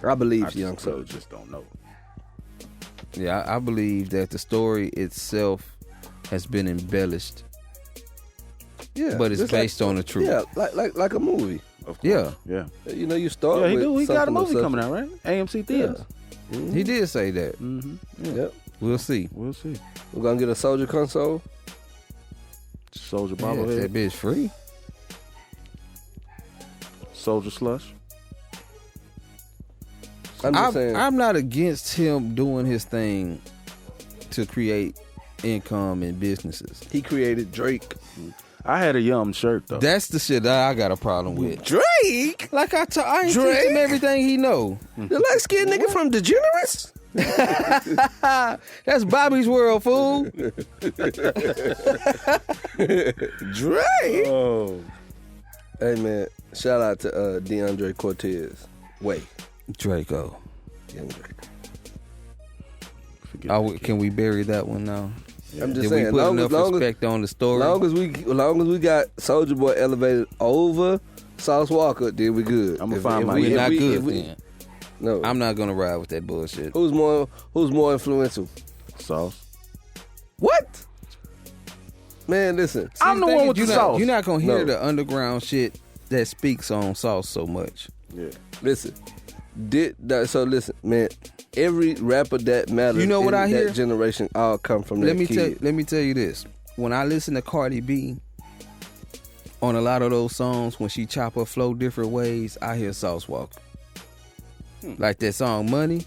I believe Young Soulja. Just don't know. Yeah, I believe that the story itself has been embellished. Yeah, But it's just based on the truth. Yeah, like a movie. Of course. Yeah. Yeah. You know, you start. Yeah, he with do. He got a something of movie substance. coming out, right? AMC Theaters. He did say that. Mm-hmm. Yeah. Yep. We'll see. We'll see. We're gonna get a Soulja console. Soulja Yeah, bobblehead. that bitch free. Soulja slush. I'm just saying. I'm not against him doing his thing to create income and businesses. He created Drake. I had a Yum shirt though. That's the shit that I got a problem with. Drake? Like I ain't Drake? teach him everything he know. The light skinned nigga from Degenerates? That's Bobby's World, fool. Drake? Oh. Hey man, shout out to DeAndre Cortez. Draco. Young Drake. Can we bury that one now? I'm just Did saying, we put enough respect on the story? long as we got Soulja Boy elevated over Sauce Walker, then we good. I'ma find my- We're not good if we- then. No. I'm not gonna ride with that bullshit. Who's more influential? Sauce. What? Man, listen. I'm the one with the sauce. You're not gonna hear No. the underground shit that speaks on Sauce so much. Yeah. Listen. So listen, man. Every rapper that matters You know what in I that hear? generation all come from Let that me kid. tell you this. When I listen to Cardi B on a lot of those songs, when she chop her flow different ways, I hear Sauce Walker. Like that song Money.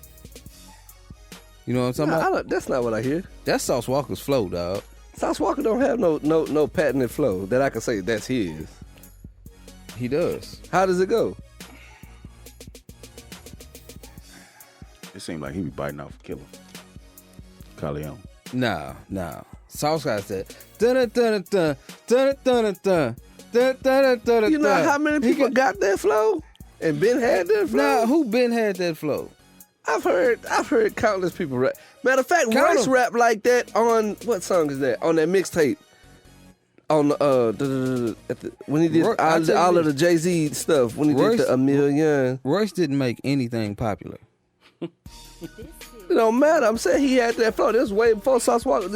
You know what I'm talking about? That's not what I hear. That's Sauce Walker's flow, dog. Sauce Walker don't have no patented flow that I can say that's his. He does. How does it go? It seemed like he be biting off a killer. Corleone. Nah. Sauce got that. Dun dun dun dun dun dun dun dun dun. You know how many people got that flow and Ben had that flow? Nah, who been had that flow? I've heard countless people rap. Matter of fact, Count Royce 'em. rap like that on what song is that? On that mixtape. On when he did Roy- I tell you all of the this. Jay-Z stuff. When he Royce- did the A Million. Royce didn't make anything popular. It don't matter. I'm saying he had that flow. This was way before Sauce Walker.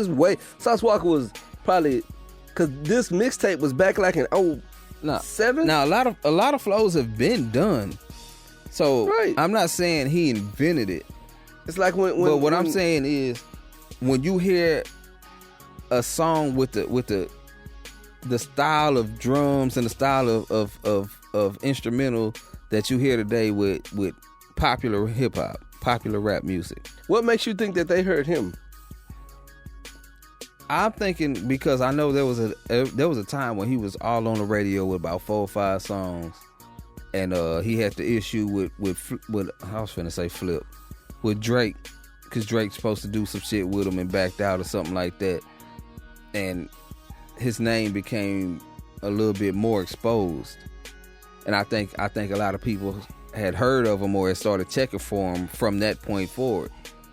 Sauce Walker was probably because this mixtape was back like in Nah, 07? Now a lot of flows have been done. So Right. I'm not saying he invented it. It's like when But what I'm when- saying is when you hear a song with the style of drums and the style of instrumental that you hear today with popular hip hop, popular rap music. What makes you think that they heard him? I'm thinking because I know there was a time when he was all on the radio with about 4 or 5 songs, and he had the issue with I was finna say Flip with Drake, because Drake's supposed to do some shit with him and backed out or something like that, and his name became a little bit more exposed, and I think a lot of people had heard of him or had started checking for him from that point forward,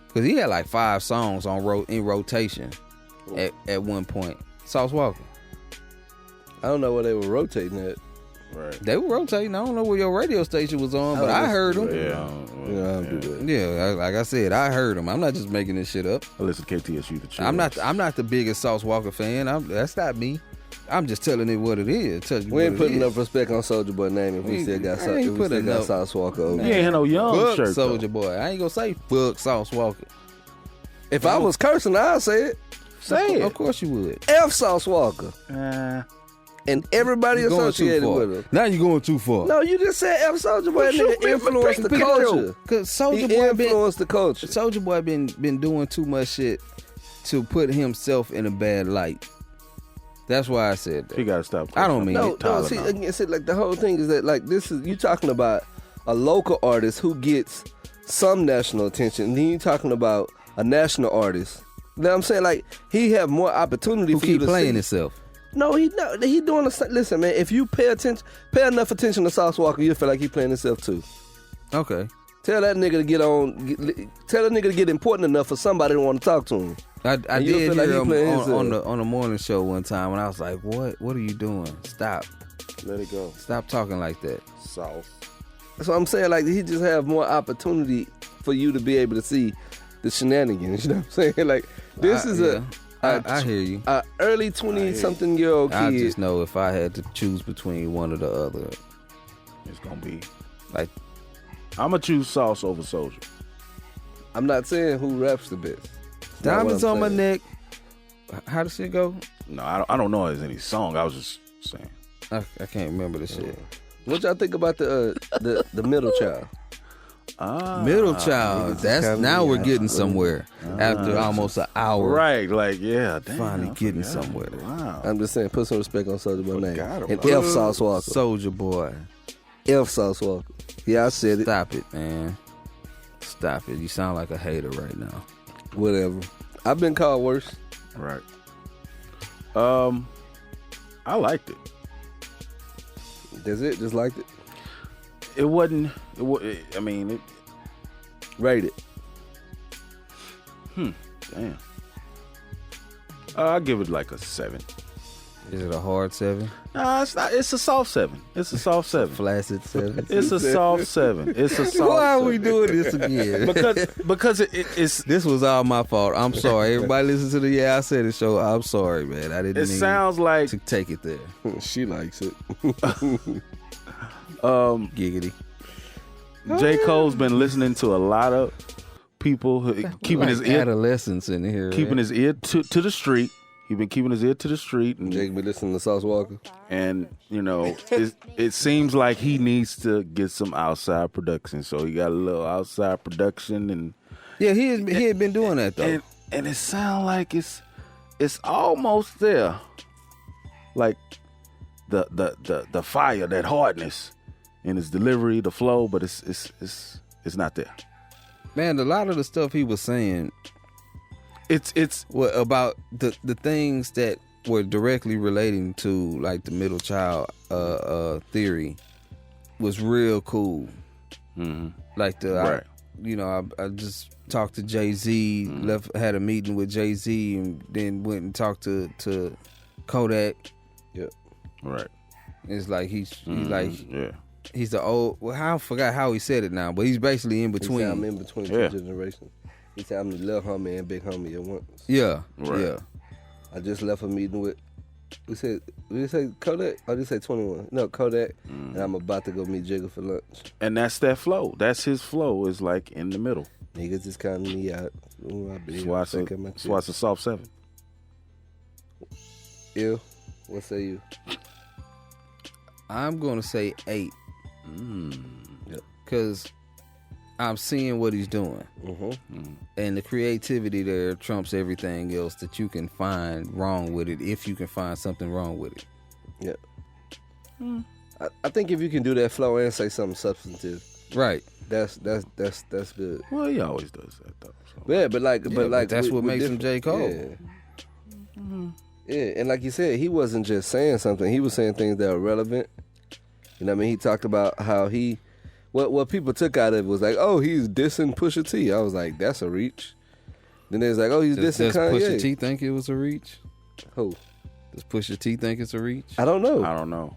because he had like 5 songs in rotation. At one point, Sauce Walker. I don't know where they were rotating at. Right. They were rotating. I don't know where your radio station was on, but I heard them. Yeah. Yeah, I don't do that. Yeah, like I said, I heard them. I'm not just making this shit up. I listen to KTSU the Truth. I'm not the biggest Sauce Walker fan. That's not me. I'm just telling it what it is. We ain't putting enough respect on Soulja Boy name if we still got I ain't putting enough. Sauce Walker over. You ain't had no young Fuck shirt though. Soulja Boy. I ain't gonna say fuck Sauce Walker. If I was cursing, I'd say it. Say Of it. course you would. F Sauce Walker and everybody You're going too associated far. with him. Now you're going too far. No, you just said F Soulja Boy. That nigga influenced the culture. Cause He Soulja Boy been influenced the culture. Soulja Boy been doing too much shit to put himself in a bad light. That's why I said that. He got to stop. I don't mean No, it. see, again, see, like the whole thing is that like this is you talking about a local artist who gets some national attention, and then you talking about a national artist. You know what I'm saying? Like he have more opportunity Who for you keep to playing see. himself? No, he doing the. Listen, man, if you pay enough attention to Sauce Walker, you'll feel like he playing himself too. Okay. Tell that nigga to get on. Tell that nigga to get important enough for somebody to want to talk to him. I And you did feel like hear he him playing on himself. the morning show one time when I was like, What are you doing? Stop Let it go. talking like that. Sauce. That's what I'm saying. Like he just have more opportunity for you to be able to see the shenanigans. You know what I'm saying? Like this is I hear you. a early 20-something-year-old I kid. just know if I had to choose between one or the other, It's gonna be. like I'm gonna choose Sauce over Soulja. I'm not saying who raps the best. That's not what diamonds I'm on my saying. neck. How does it go? No, I don't know if there's any song. I was just saying. I can't remember the shit. What y'all think about the middle child? Middle child. That's kinda- now we're getting somewhere after almost an hour. Right, like yeah, damn, Finally I getting forgot. somewhere. Wow. I'm just saying, put some respect on Soulja Boy's name. Forgot And about F Sauce Walker. Soulja Boy. F Sauce Walker. Yeah, I said it. Stop it, man. Stop it. You sound like a hater right now. Whatever. I've been called worse. Right. I liked it. That's it. Just liked it. It wasn't. I mean, it. Rate it. Damn. I'll give it like a 7. Is it a hard 7? Nah, it's not. It's a soft 7. It's a soft 7. Flaccid 7? It's a soft 7. It's a soft. Why are 7. we doing this again? because it's. This was all my fault. I'm sorry. Everybody listen to the Yeah I Said It show. I'm sorry, man. I didn't It mean sounds like to take it there. She likes it. Giggity. J. Cole's been listening to a lot of people keeping his ear adolescence in here. keeping his ear to the street. He's been keeping his ear to the street, and Jake be listening to Sauce Walker. you know, it seems like he needs to get some outside production. So he got a little outside production, and Yeah, he had been doing that though. and it sounds like it's almost there, like the fire, that hardness in his delivery, the flow, but it's not there. Man, a lot of the stuff he was saying It's about the things that were directly relating to like the middle child theory was real cool. mm-hmm. Like Right. I just talked to Jay-Z, had a meeting with Jay-Z, and then went and talked to Kodak. Yep. Right. It's like he's Yeah. he's the old. Well, I forgot how he said it now, but he's basically in He said I'm between. in between Yeah. two generations. He said I'm the little homie and big homie at once. Yeah, Right. yeah. I just left a meeting with. We say Kodak? I just say 21. No, Kodak. And I'm about to go meet Jigga for lunch. And that's that flow. That's his flow. Is like in the middle. Niggas just counting me out. Ooh, I be That's why it's a soft 7. Ew. What say you? I'm gonna say 8 Yep. because I'm seeing what he's doing, and the creativity there trumps everything else that you can find wrong with it. If you can find something wrong with it, Yeah. I think if you can do that flow and say something substantive, right? that's good. Well, he always does that though. So. Yeah, but that's what with makes him J. Cole. Yeah. Yeah, and like you said, he wasn't just saying something; he was saying things that are relevant. You know what I mean? He talked about how what people took out of it was like, oh, he's dissing Pusha T. I was like, that's a reach. Then there's like, oh, he's Does dissing Kanye. Pusha T think it was a reach? Who? Does Pusha T think it's a reach? I don't know. I don't know.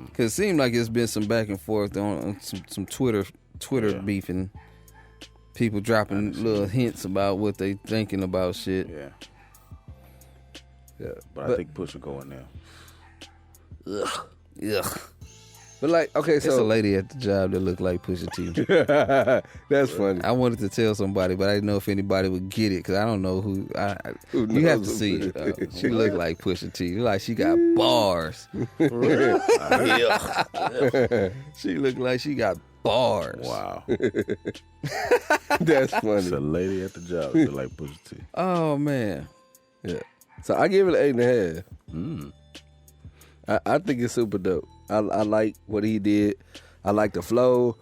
Because it seemed like it's been some back and forth on some Twitter Yeah. beefing. People dropping little hints about what they thinking about shit. Yeah. Yeah, But I think Pusha going there. Ugh. but like, okay, It's a so lady at the job that looked like Pusha T. that's funny. I wanted to tell somebody, but I didn't know if anybody would get it because I don't know who. Who You have to knows? see it. She looked like Pusha T. Like she got bars. She looked like she got bars. Wow. That's It's a funny. lady at the job that like Pusha T. Oh man. Yeah. So I give it an 8.5. I think it's super dope. I like what he did. I like the flow.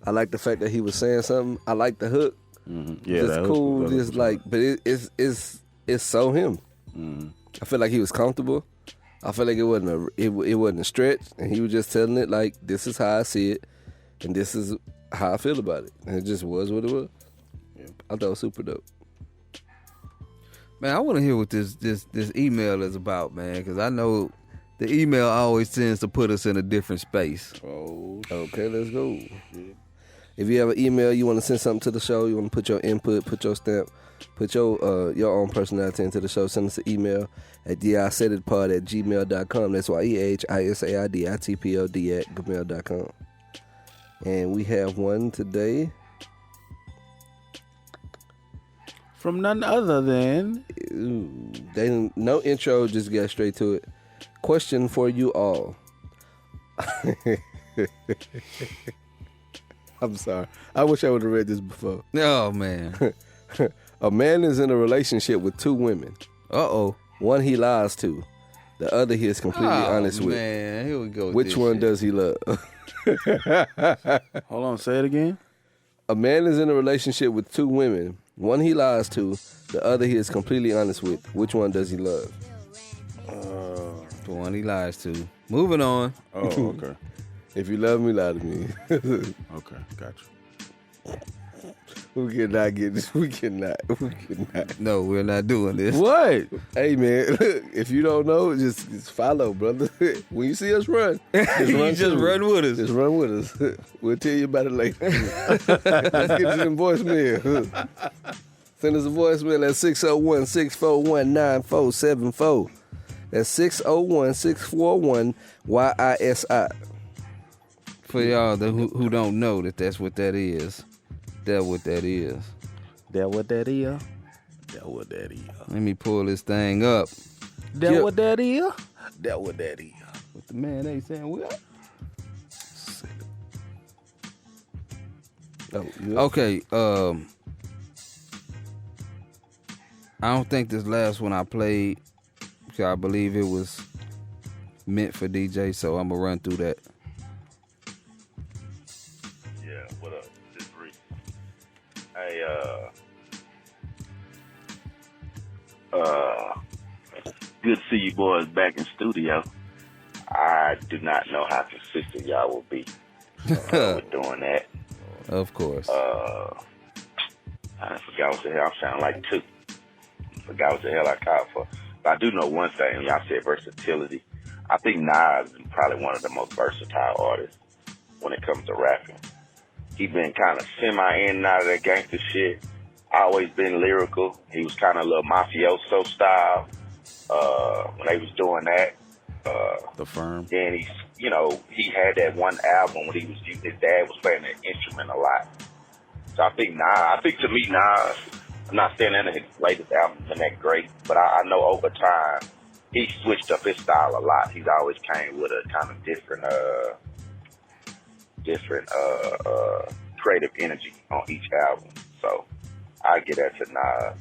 I like the fact that he was saying something. I like the hook. Yeah, It's that cool. was Just like, but it's so him. I feel like he was comfortable. I feel like it wasn't a stretch, and he was just telling it like, this is how I see it, and this is how I feel about it, and it just was what it was. Yeah. I thought it was super dope. Man, I want to hear what this email is about, man, because I know the email always tends to put us in a different space. Oh, okay, let's go. If you have an email, you want to send something to the show, you want to put your input, put your stamp, put your own personality into the show, send us an email at yeahsaiditpod@gmail.com. That's yeahsaiditpod@gmail.com. And we have one today. From none other than Ooh, they no intro, just get straight to it. Question for you all. I'm sorry. I wish I would have read this before. Oh man. A man is in a relationship with two women. Uh-oh. One he lies to. The other he is completely honest with. Man, here we go. with Which this one shit. does he love? hold on, say it again. A man is in a relationship with two women. One he lies to. The other he is completely honest with. Which one does he love? The one he lies to. Moving on. Oh, okay. If you love me, lie to me. Okay, got you. We cannot get this. We cannot. No, we're not doing this. What? Hey, man, if you don't know, just follow, brother. When you see us run, just run, Just too. run with us. Just run with us. We'll tell you about it later. Let's get to them voicemail. Send us a voicemail at 601-641-9474. That's 601-641-YISI. For y'all who don't know that's what that is. That's what that is. That what that is? That what that is? Let me pull this thing up. That Yeah. what that is? That what that is? What the man ain't saying what? Oh, yeah. Okay, I don't think this last one I played, because I believe it was meant for DJ, so I'm gonna run through that. Yeah, what up? This is Reese. Hey, good to see you boys back in studio. I do not know how consistent y'all will be with doing that. Of course. I forgot what the hell I sound like too. Forgot what the hell I called for. But I do know one thing. Y'all said versatility. I think Nas is probably one of the most versatile artists when it comes to rapping. He been kind of semi in and out of that gangster shit. Always been lyrical. He was kind of a little mafioso style when they was doing that. The Firm. Then he had that one album when his dad was playing that instrument a lot. So I think to me, Nas, I'm not saying that his latest album been that great, but I know over time he switched up his style a lot. He's always came with a kind of different creative energy on each album. So I get that to Nas.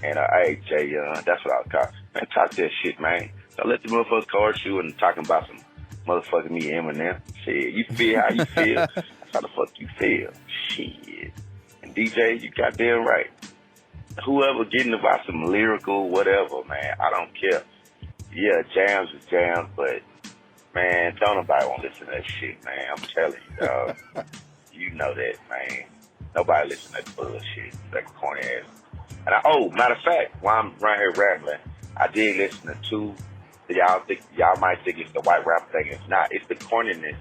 And hey, Jay Young, that's what I was calling. Man, talk that shit, man. Don't let the motherfuckers card you and talking about some motherfucking me Eminem. Shit, you feel how you feel. That's how the fuck you feel. Shit. And DJ, you goddamn right. Whoever getting about some lyrical whatever, man, I don't care. Yeah, jams is jams, but man, don't nobody want to listen to that shit, man. I'm telling you, dog. You know that, man. Nobody listen to that bullshit. That corny ass. And matter of fact, while I'm right here rambling, I did listen to two. Y'all might think it's the white rap thing. It's not. It's the corniness,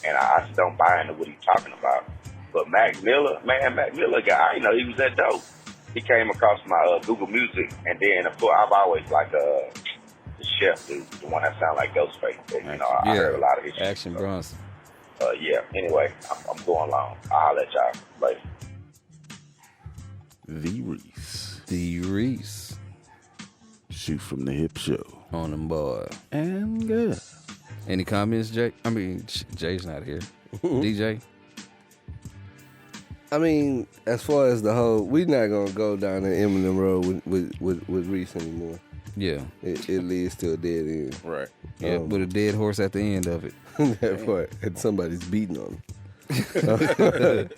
and I just don't buy into what he's talking about. But Mac Miller guy, he was that dope. He came across my Google Music, and then of course I've always liked the chef, the one that sound like Ghostface. I heard a lot of his shit. Action Bronson. Yeah. Anyway, I'm going long. I'll let y'all later. The Reese. The Reese Shoot from the Hip Show. on them boy. And good. Any comments, Jay? I mean, Jay's not here. DJ? I mean, as far as the whole, we're not gonna go down the Eminem road with Reese anymore. Yeah. It leads to a dead end. Right. Yeah, with a dead horse at the end of it. That part, and somebody's beating on him.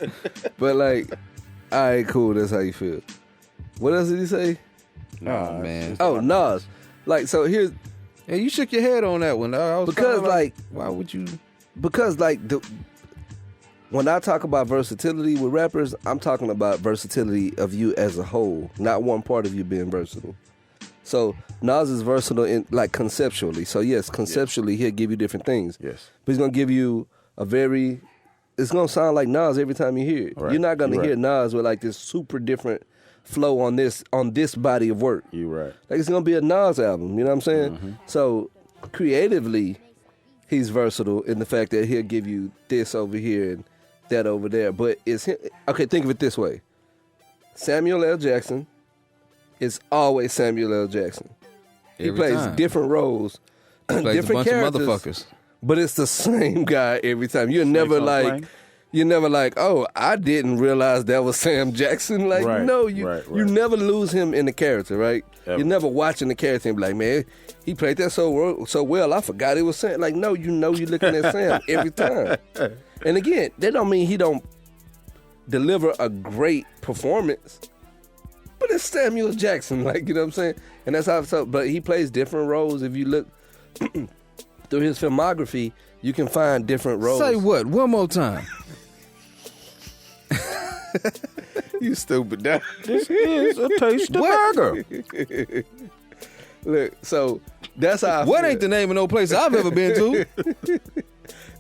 But like, all right, cool. That's how you feel. What else did he say? Oh, man. Oh, Nas. Like, so here's Hey, you shook your head on that one. I was because kinda like why would you? because like when I talk about versatility with rappers, I'm talking about versatility of you as a whole, not one part of you being versatile. So Nas is versatile in like conceptually. So yes, conceptually he'll give you different things. Yes. But he's gonna give you it's gonna sound like Nas every time you hear it. Right. You're not gonna You're hear right. Nas with like this super different flow on this body of work. You right. Like it's gonna be a Nas album, you know what I'm saying? Mm-hmm. So creatively, he's versatile in the fact that he'll give you this over here and that over there. But it's him. Okay, think of it this way: Samuel L. Jackson is always Samuel L. Jackson. He Every plays time. different roles, Plays a different bunch characters, of motherfuckers. but it's the same guy every time. You're never on like. plane. You're never like, oh, I didn't realize that was Sam Jackson. Like, Right, no, you right. you never lose him in the character, right? Ever. You're never watching the character and be like, man, he played that so well, I forgot it was Sam. Like, no, you're looking at Sam every time. And again, that don't mean he don't deliver a great performance, but it's Samuel Jackson, like, you know what I'm saying? And that's how. So, but he plays different roles. If you look through his filmography, you can find different roles. Say what? One more time. You stupid dog. This is a tasty burger. Look, so that's how I What feel. ain't the name of no place I've ever been to?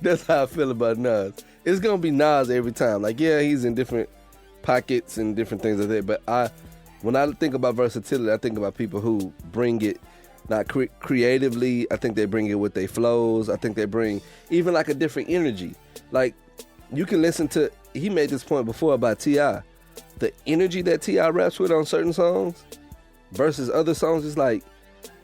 That's how I feel about Nas. It's gonna be Nas every time. Like, yeah, he's in different pockets and different things like that. But when I think about versatility, I think about people who bring it not creatively. I think they bring it with their flows. I think they bring even like a different energy. Like, you can listen to. He made this point before about T.I. The energy that T.I. raps with on certain songs versus other songs is like,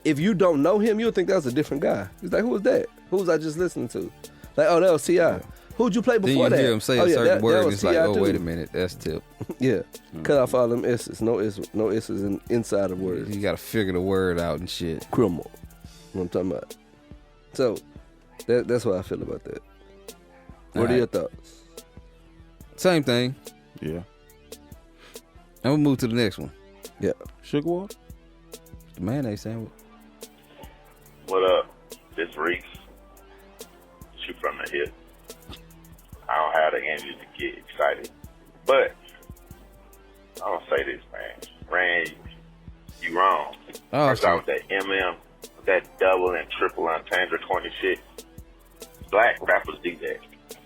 if you don't know him, you'll think that's a different guy. He's like, who was that? Who was I just listening to? Like, oh, that was T.I. Who'd you play Then before you that? hear him say Oh, a yeah, certain that word, and was it's like, T.I. oh, too. wait a minute, that's Tip. Yeah. Cut off all them S's. No S's inside of words. You got to figure the word out and shit. Criminal. What I'm talking about. So, that's what I feel about that. What are your thoughts? Same thing. Yeah. And we'll move to the next one. Yeah. Sugar water? The mayonnaise sandwich. What up? This Reese. Shoot from the hip. I don't have the energy to get excited. But, I'm going to say this, man. Ran, you wrong. Oh, First off, that MM, that double and triple entendre corny shit. Black rappers do that.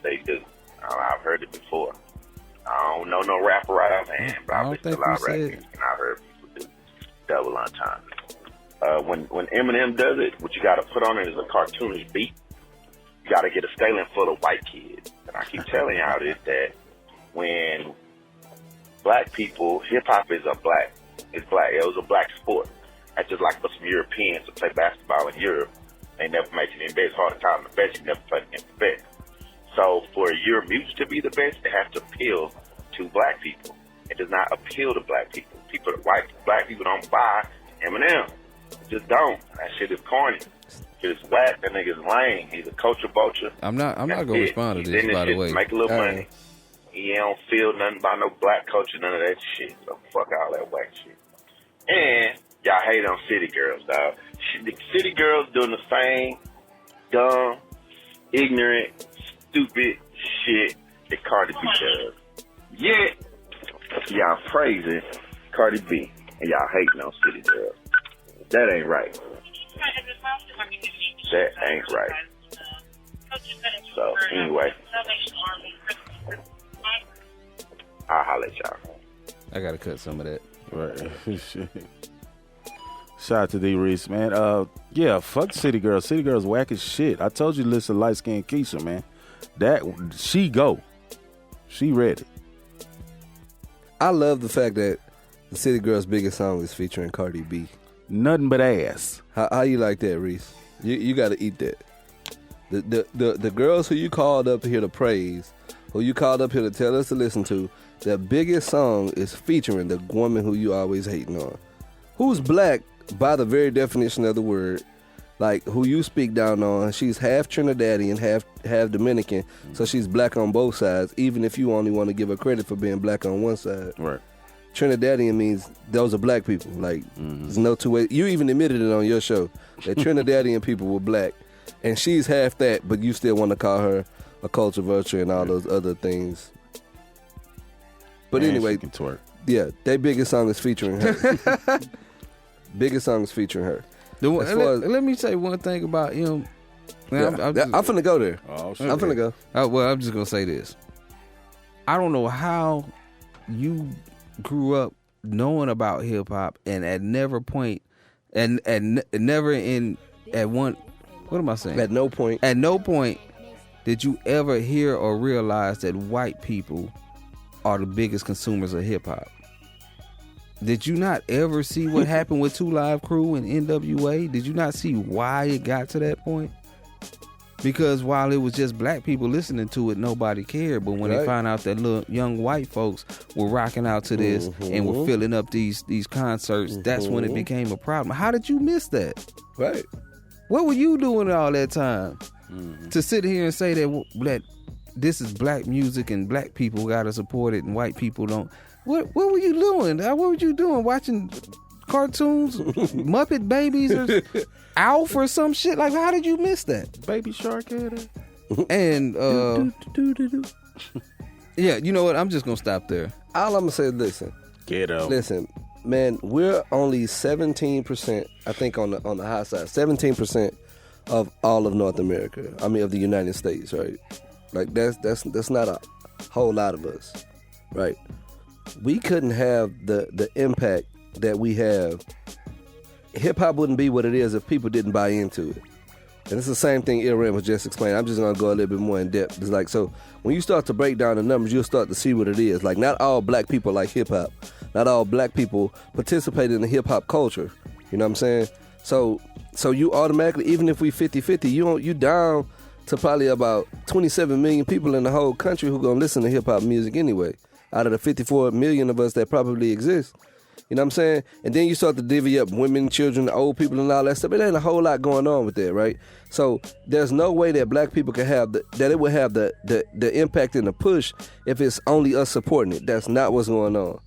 They do. I've heard it before. I don't know no rapper right offhand, but I I've don't listened to think a lot of we rap said- music, and I've heard people do double entendre. When Eminem does it, what you got to put on it is a cartoonish beat. You got to get a stadium full of white kids. And I keep telling y'all this, that when black people, hip-hop is black. It was a black sport. That's just like for some Europeans to play basketball in Europe. They never make it in best. Hard to call them the best. You never play against the best. So for your music to be the best, it has to appeal to black people. It does not appeal to black people. Black people don't buy Eminem. They just don't. That shit is corny. Shit is whack. That nigga's lame. He's a culture vulture. I'm not That's going to it. respond to He's this, in by the shit way. to make a little money. He don't feel nothing about no black culture, none of that shit. So fuck all that whack shit. And y'all hate on city girls, dog. The city girls doing the same dumb, ignorant, stupid shit that Cardi B does. Yet, y'all praising Cardi B and y'all hating on city girls. That ain't right. That ain't right. So, anyway, I'll holler at y'all. I got to cut some of that. Right. Shout out to D Reese, man. Yeah, fuck City Girls. City Girls whack as shit. I told you to listen to Light Skin Keisha, man. She go. She ready. I love the fact that the City Girls' biggest song is featuring Cardi B. Nothing but ass. How you like that, Reese? You got to eat that. The girls who you called up here to praise, who you called up here to tell us to listen to, their biggest song is featuring the woman who you always hating on, who's black by the very definition of the word, like who you speak down on. She's half Trinidadian, half Dominican, so she's black on both sides. Even if you only want to give her credit for being black on one side, Right. Trinidadian means those are black people. Like, there's no two ways. You even admitted it on your show that Trinidadian people were black, and she's half that, but you still want to call her a culture vulture and all those other things. But And anyway, she can twerk. yeah, their biggest song is featuring her. Biggest song is featuring her. Let me say one thing about him. Yeah, Man, I'm finna go there. Oh, shit. I'm finna go. Well, I'm just gonna say this. I don't know how you grew up knowing about hip hop and at never point and never in at one. What am I saying? At no point. At no point did you ever hear or realize that white people are the biggest consumers of hip hop. Did you not ever see what happened with 2 Live Crew and NWA? Did you not see why it got to that point? Because while it was just black people listening to it, nobody cared. But when they found out that little young white folks were rocking out to this and were filling up these concerts, that's when it became a problem. How did you miss that? Right. What were you doing all that time to sit here and say that this is black music and black people gotta support it and white people don't? What were you doing? What were you doing? Watching cartoons, Muppet Babies, or Alf or some shit? Like, how did you miss that? Baby Shark had it. And yeah, you know what? I'm just gonna stop there. all I'm gonna say is listen, man, we're only 17%, I think on the high side, 17% of all of North America. I mean, of the United States, right? Like that's not a whole lot of us, right? We couldn't have the impact that we have. Hip hop wouldn't be what it is if people didn't buy into it. And it's the same thing Ilran was just explaining. I'm just gonna go a little bit more in depth. It's like, so when you start to break down the numbers, you'll start to see what it is. Like, not all black people like hip hop. Not all black people participate in the hip hop culture. You know what I'm saying? So you automatically, even if we 50-50, you down to probably about 27 million people in the whole country who gonna listen to hip hop music anyway. Out of the 54 million of us that probably exist. You know what I'm saying? And then you start to divvy up women, children, old people, and all that stuff. It ain't a whole lot going on with that, right? So there's no way that black people can have that it would have the impact and the push if it's only us supporting it. That's not what's going on.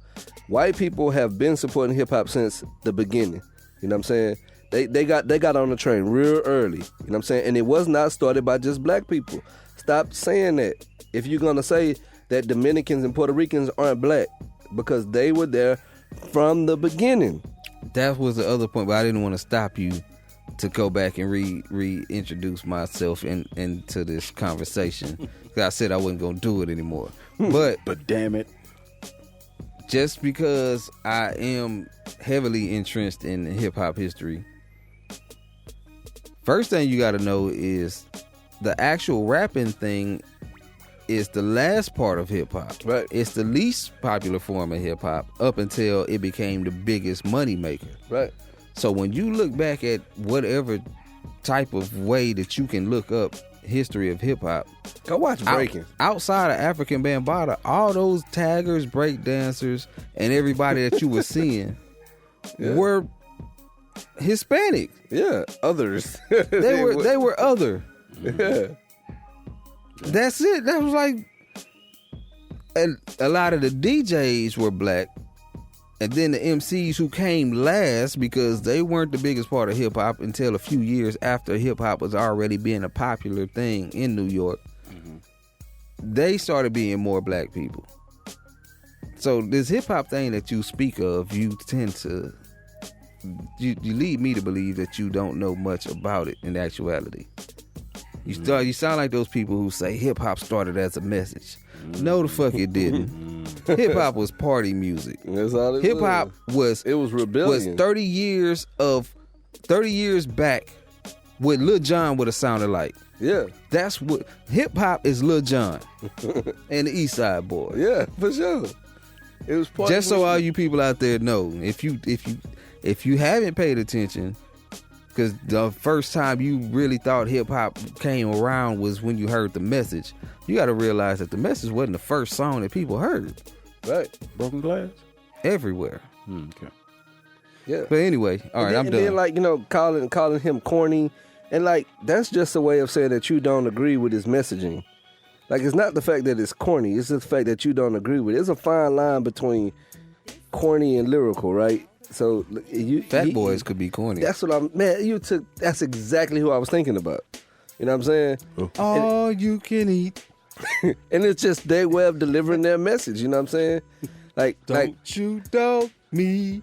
White people have been supporting hip hop since the beginning. You know what I'm saying? They got on the train real early. You know what I'm saying? And it was not started by just black people. Stop saying that. If you're gonna say that Dominicans and Puerto Ricans aren't black, because they were there from the beginning. That was the other point, but I didn't want to stop you to go back and reintroduce myself into this conversation. 'Cause I said I wasn't going to do it anymore. But damn it. Just because I am heavily entrenched in hip-hop history, first thing you got to know is the actual rapping thing is the last part of hip-hop. Right. It's the least popular form of hip-hop up until it became the biggest money maker. Right. So when you look back at whatever type of way that you can look up history of hip-hop, go watch breaking. Outside of African Bambaataa, all those taggers, break dancers, and everybody that you were seeing were Hispanic. Yeah, others. They were other. Yeah. That's it. That was like a lot of the DJs were black, and then the MCs who came last, because they weren't the biggest part of hip hop until a few years after hip hop was already being a popular thing in New York. Mm-hmm. They started being more black people. So this hip hop thing that you speak of, you tend to you lead me to believe that you don't know much about it in actuality. You sound like those people who say hip hop started as a message. No, the fuck it didn't. Hip hop was party music. That's all it Hip hop was rebellion. Was 30 years back what Lil Jon would have sounded like. Yeah. That's what hip hop is. Lil Jon and the East Side Boys. Yeah, for sure. It was party just so music. all you people out there know, if you haven't paid attention, because the first time you really thought hip-hop came around was when you heard The Message. You got to realize that The Message wasn't the first song that people heard. Right. Broken Glass? Everywhere. Okay. Yeah. But anyway, all right, I'm done. And then, like, you know, calling him corny. And, like, that's just a way of saying that you don't agree with his messaging. Like, it's not the fact that it's corny. It's just the fact that you don't agree with it. There's a fine line between corny and lyrical, right? So Fat Boys could be corny. That's what that's exactly who I was thinking about. You know what I'm saying? All you can eat. And it's just their way of delivering their message, you know what I'm saying? Don't you dog me.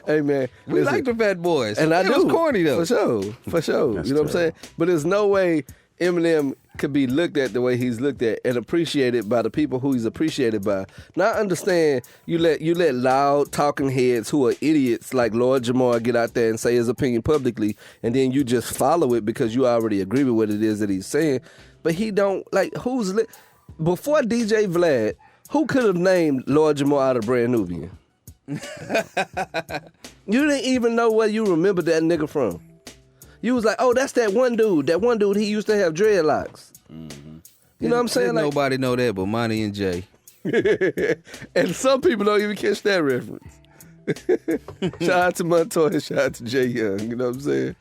Hey man, we like the Fat Boys. And it was corny though. For sure. You know what I'm saying? But there's no way Eminem could be looked at the way he's looked at and appreciated by the people who he's appreciated by. Now I understand you let loud talking heads who are idiots like Lord Jamar get out there and say his opinion publicly, and then you just follow it because you already agree with what it is that he's saying. But he don't, like, before DJ Vlad, who could have named Lord Jamar out of Brand Nubian? You didn't even know where you remember that nigga from. You was like, oh, that's that one dude. That one dude, he used to have dreadlocks. Mm-hmm. You know what I'm saying? Like, nobody know that but Monty and Jay. And some people don't even catch that reference. Shout out to Montoya, shout out to Jay Young. You know what I'm saying?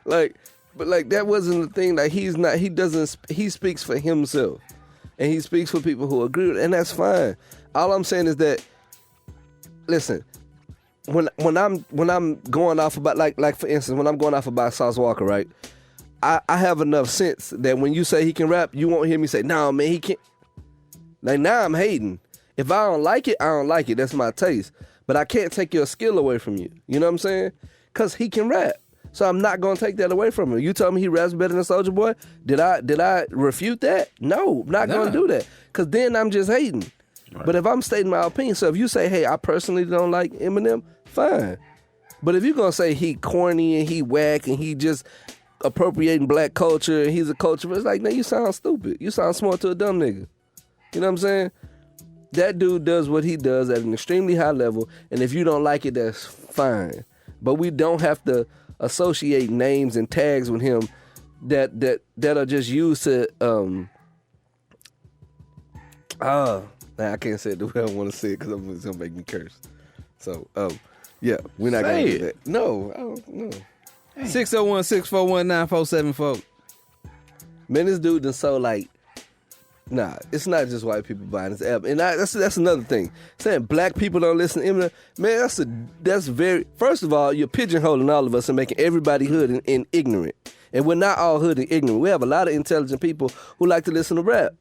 Like, but like that wasn't the thing. Like he speaks for himself. And he speaks for people who agree with it, and that's fine. All I'm saying is that, listen, when I'm going off about like for instance, when I'm going off about Sauce Walker, right? I have enough sense that when you say he can rap, you won't hear me say, "No, man, he can't." Like now, I'm hating. If I don't like it, I don't like it. That's my taste. But I can't take your skill away from you. You know what I'm saying? Because he can rap. So I'm not gonna take that away from him. You told me he raps better than Soulja Boy. Did I refute that? No, I'm not gonna do that. Because then I'm just hating. Right. But if I'm stating my opinion, so if you say, "Hey, I personally don't like Eminem," fine. But if you're gonna say he corny and he whack and he just appropriating black culture and he's a culture, it's like, no, you sound stupid. You sound smart to a dumb nigga. You know what I'm saying? That dude does what he does at an extremely high level, and if you don't like it, that's fine. But we don't have to associate names and tags with him that are just used to I can't say it the way I want to say it because it's gonna make me curse. So yeah, we're not gonna do that. No, I don't know. 601-641-9474. Man, this dude done so like, nah, it's not just white people buying this album. And that's another thing. Saying black people don't listen to Eminem, man, that's very, first of all, you're pigeonholing all of us and making everybody hood and ignorant. And we're not all hood and ignorant. We have a lot of intelligent people who like to listen to rap.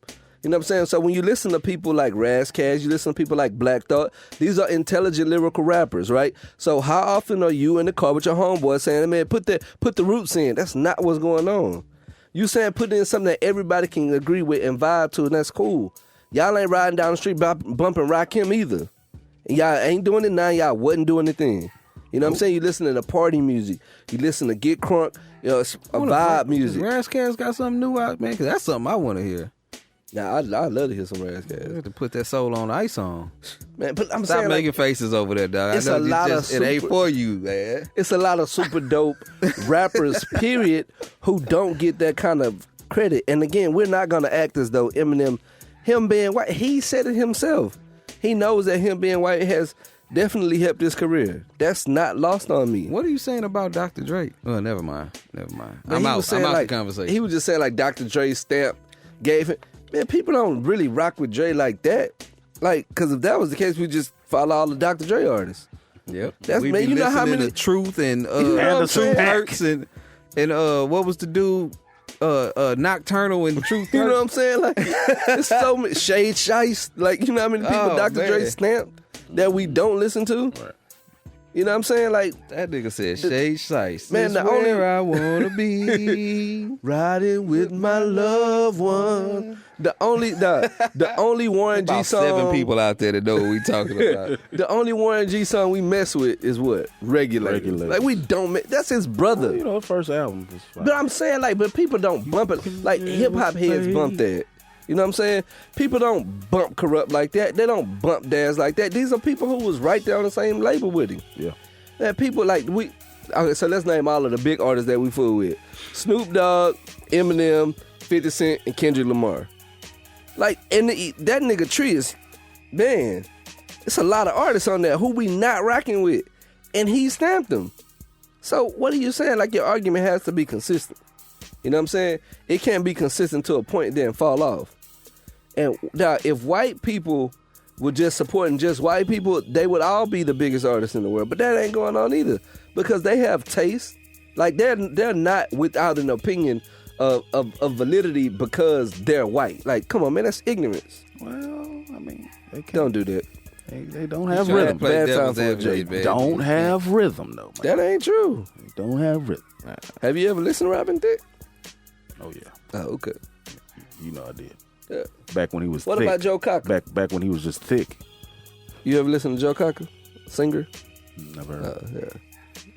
You know what I'm saying? So when you listen to people like Raz Kass, you listen to people like Black Thought, these are intelligent lyrical rappers, right? So how often are you in the car with your homeboy saying, man, put the roots in? That's not what's going on. You saying put in something that everybody can agree with and vibe to, and that's cool. Y'all ain't riding down the street bumping Rakim either. And y'all ain't doing it now, y'all wasn't doing it then. You know what I'm saying? You listen to party music. You listen to Get Crunk, you know, it's a vibe music. Raz Kass got something new out, man, because that's something I want to hear. Now, I love to hear some Raz Kass. You have to put that soul on ice on. Man, but I'm Stop saying, making faces over there, dog. It's a lot of it ain't for you, man. It's a lot of super dope rappers, period, who don't get that kind of credit. And again, we're not gonna act as though Eminem, him being white, he said it himself. He knows that him being white has definitely helped his career. That's not lost on me. What are you saying about Dr. Dre? Oh, never mind. I'm out the conversation. He was just saying like Dr. Dre's stamp gave him. Man, people don't really rock with Dre like that. Like, because if that was the case, we just follow all the Dr. Dre artists. Yep. That's we man. You know how many Truth and Truth Hurts and what was the dude? Nocturnal and Truth. You know what I'm saying? Like, there's so many Shade Shice. Like, you know how many people Dr. Dre stamped that we don't listen to? Right. You know what I'm saying? Like, that nigga said Shade Shice. Man, the only I wanna be riding with my loved one. The only Warren G song. 7 people out there that know what we talking about. The only Warren G song we mess with is what? Regulator. Like, we don't that's his brother. Well, you know, first album was fine. But I'm saying, like, but people don't bump it. Like, hip-hop heads bump that. You know what I'm saying? People don't bump Corrupt like that. They don't bump Daz like that. These are people who was right there on the same label with him. Yeah. And people like, okay, so let's name all of the big artists that we fool with. Snoop Dogg, Eminem, 50 Cent, and Kendrick Lamar. Like, and that nigga Tree is, man, it's a lot of artists on there who we not rocking with. And he stamped them. So what are you saying? Like, your argument has to be consistent. You know what I'm saying? It can't be consistent to a point and then fall off. And now, if white people were just supporting just white people, they would all be the biggest artists in the world. But that ain't going on either, because they have taste. Like, they're not without an opinion of validity because they're white. Like, come on, man, that's ignorance. Well, I mean, they can't. Don't do that. They don't have rhythm. Bad time for They don't have rhythm, though, man. That ain't true. They don't have rhythm. Have you ever listened to Robin Thicke? Oh, yeah. Oh, okay. You know I did. Yeah. Back when he was What thick. about Joe Cocker? Back when he was just thick. You ever listen to Joe Cocker? Singer? Never heard. Yeah.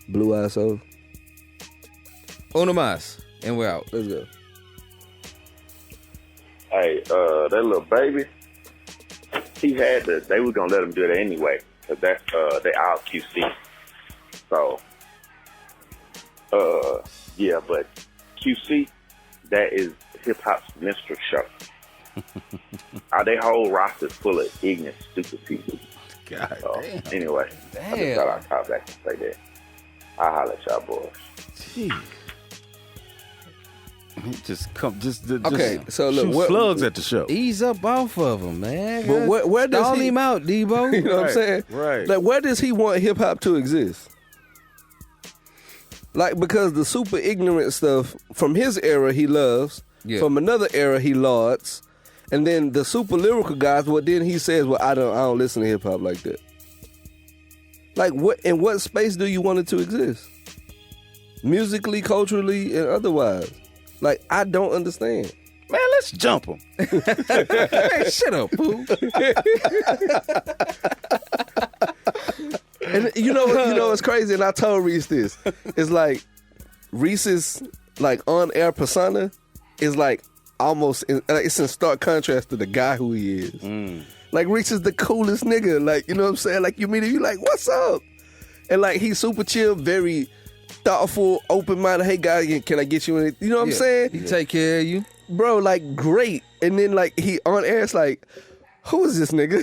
Blue Eyed Soul. Uno mas, and we're out. Let's go. Hey, that little baby, he had to, they was gonna let him do that anyway, cause that's, they all QC. So, yeah, but QC, that is hip hop's minstrel show. They whole roster's full of ignorant, stupid people. God damn. Anyway, I just thought I'd call back and say that. I'll holler at y'all boys. Jeez. Okay, so look, shoot slugs at the show. Ease up off of him, man. But where does Stall he him out, Debo? You know what I'm saying? Right. Like, where does he want hip hop to exist? Like, because the super ignorant stuff from his era he loves, from another era he lauds, and then the super lyrical guys, well, then he says, well, I don't listen to hip hop like that. Like, in what space do you want it to exist? Musically, culturally, and otherwise. Like, I don't understand. Man, let's jump him. Hey, shut up, fool. And you know what's crazy? And I told Reese this. It's like Reese's like on-air persona is like almost it's in stark contrast to the guy who he is. Like Reese is the coolest nigga. Like, you know what I'm saying? Like you meet him, you like, what's up? And like he's super chill, very thoughtful, open-minded. Hey guys, can I get you anything? You know what I'm saying? He take care of you. Bro, like great. And then like he on air, it's like, who is this nigga?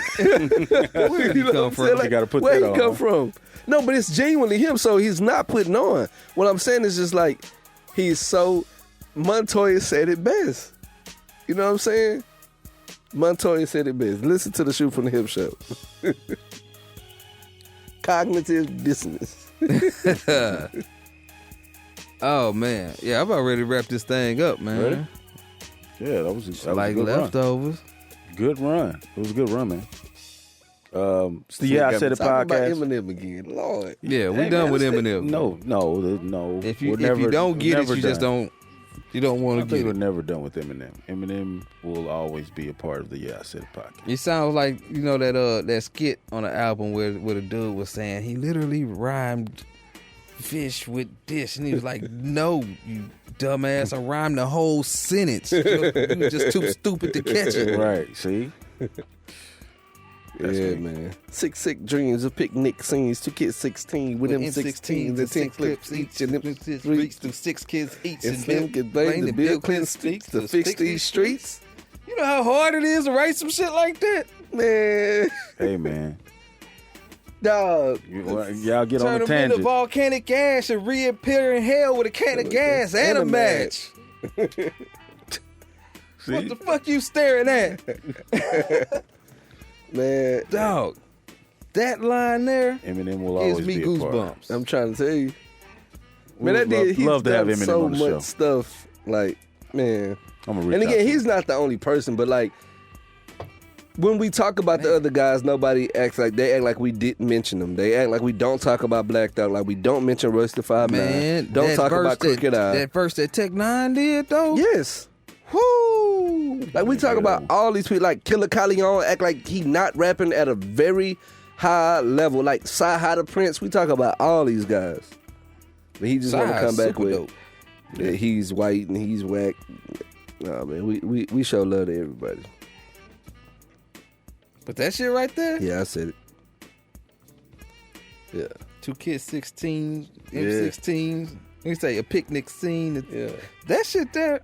Where he come from? Like, You gotta put where that he on, come huh? from? No, but it's genuinely him, so he's not putting on. What I'm saying is just like, he's so, Montoya said it best. You know what I'm saying? Montoya said it best. Listen to the Shoot from the Hip show. Cognitive dissonance. Oh, man. Yeah, I'm about ready to wrap this thing up, man. Ready? Yeah, that was a Like good run. leftovers. Good run. It was a good run, man. It's the Yeah I Said It Talking about podcast. Eminem again. Lord. Yeah, we Hey, done man, with let's Eminem. No. If you We're never- don't get it, never you just done. you don't I want to think get we're it. never done with Eminem. Eminem will always be a part of the Yeah I Said It podcast. It sounds like, you know, that skit on the album where the dude was saying he literally rhymed fish with dish, and he was like, "No, you dumbass! I rhymed the whole sentence. You were just too stupid to catch it." Right, see? That's Yeah, me. man. Sick dreams of picnic scenes. 2 kids 16 with them 16s and 10 clips each, and them reach through 6 kids each, and Slim can blame the Bill Clinton speaks to fix these streets. You know how hard it is to write some shit like that, Man, Hey, man. dog. Y'all get Turn on the them into tangent. volcanic ash and reappear in hell with a can of gas and a match. See? What the fuck you staring at, Man, dog? That line there Eminem will gives always me be a part. goosebumps. I'm trying to tell you. We Man, would that dude, he's love to have done Eminem so on the much show. stuff. Like, man. I'm gonna reach And out again, to he's him. not the only person, but like, when we talk about the other guys, nobody acts like they act like we didn't mention them. They act like we don't talk about Black Thought, like we don't mention Royce the 5'9". Man, Don't that talk verse about Crooked Eye. That verse that Tech 9 did though. Yes. Whoo! Like we talk about all these people, like Killer Calion act like he not rapping at a very high level, like Sci-Hi the Prince. We talk about all these guys, but he just want to Sci-Hi come back super with dope. that he's white and he's whack. Nah, man, we show love to everybody. But that shit right there. Yeah, I said it. Yeah, 2 kids 16, Yeah. M16. You say a picnic scene. yeah, That shit there.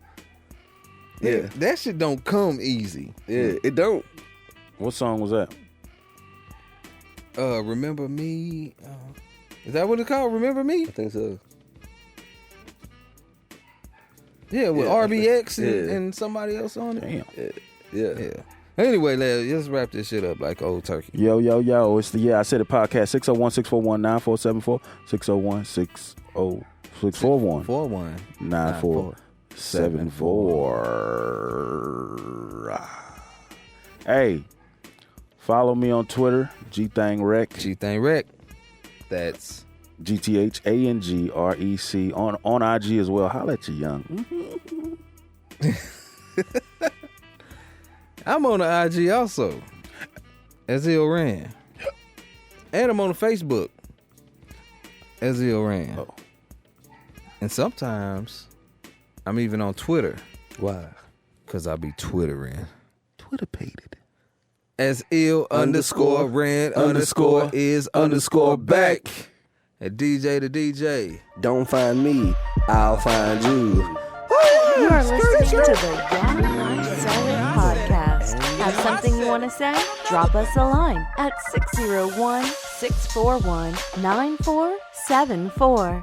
yeah, That shit don't come easy. yeah. It don't. What song was that? Remember Me. Is that what it's called? Remember Me? I think so. Yeah, with Yeah, RBX yeah. and somebody else on it. Damn. Yeah. Yeah. Anyway, let's wrap this shit up like old turkey. Yo. It's the Yeah I Said It podcast. 601-641-9474. 601-641. 41. 9474. Hey, follow me on Twitter, GThangRec, G-Thing Rec. That's GTHANGREC on IG as well. Holla at you, young. I'm on the IG also. Ezil Ran. And I'm on the Facebook. Ezil Ran. Oh. And sometimes I'm even on Twitter. Why? Cause I be Twittering. Twitter-pated. As ill underscore ran underscore is underscore back. At DJ the DJ. Don't find me, I'll find you. You are listening to the Yeah I Said It podcast. Have something you want to say? Drop us a line at 601-641-9474.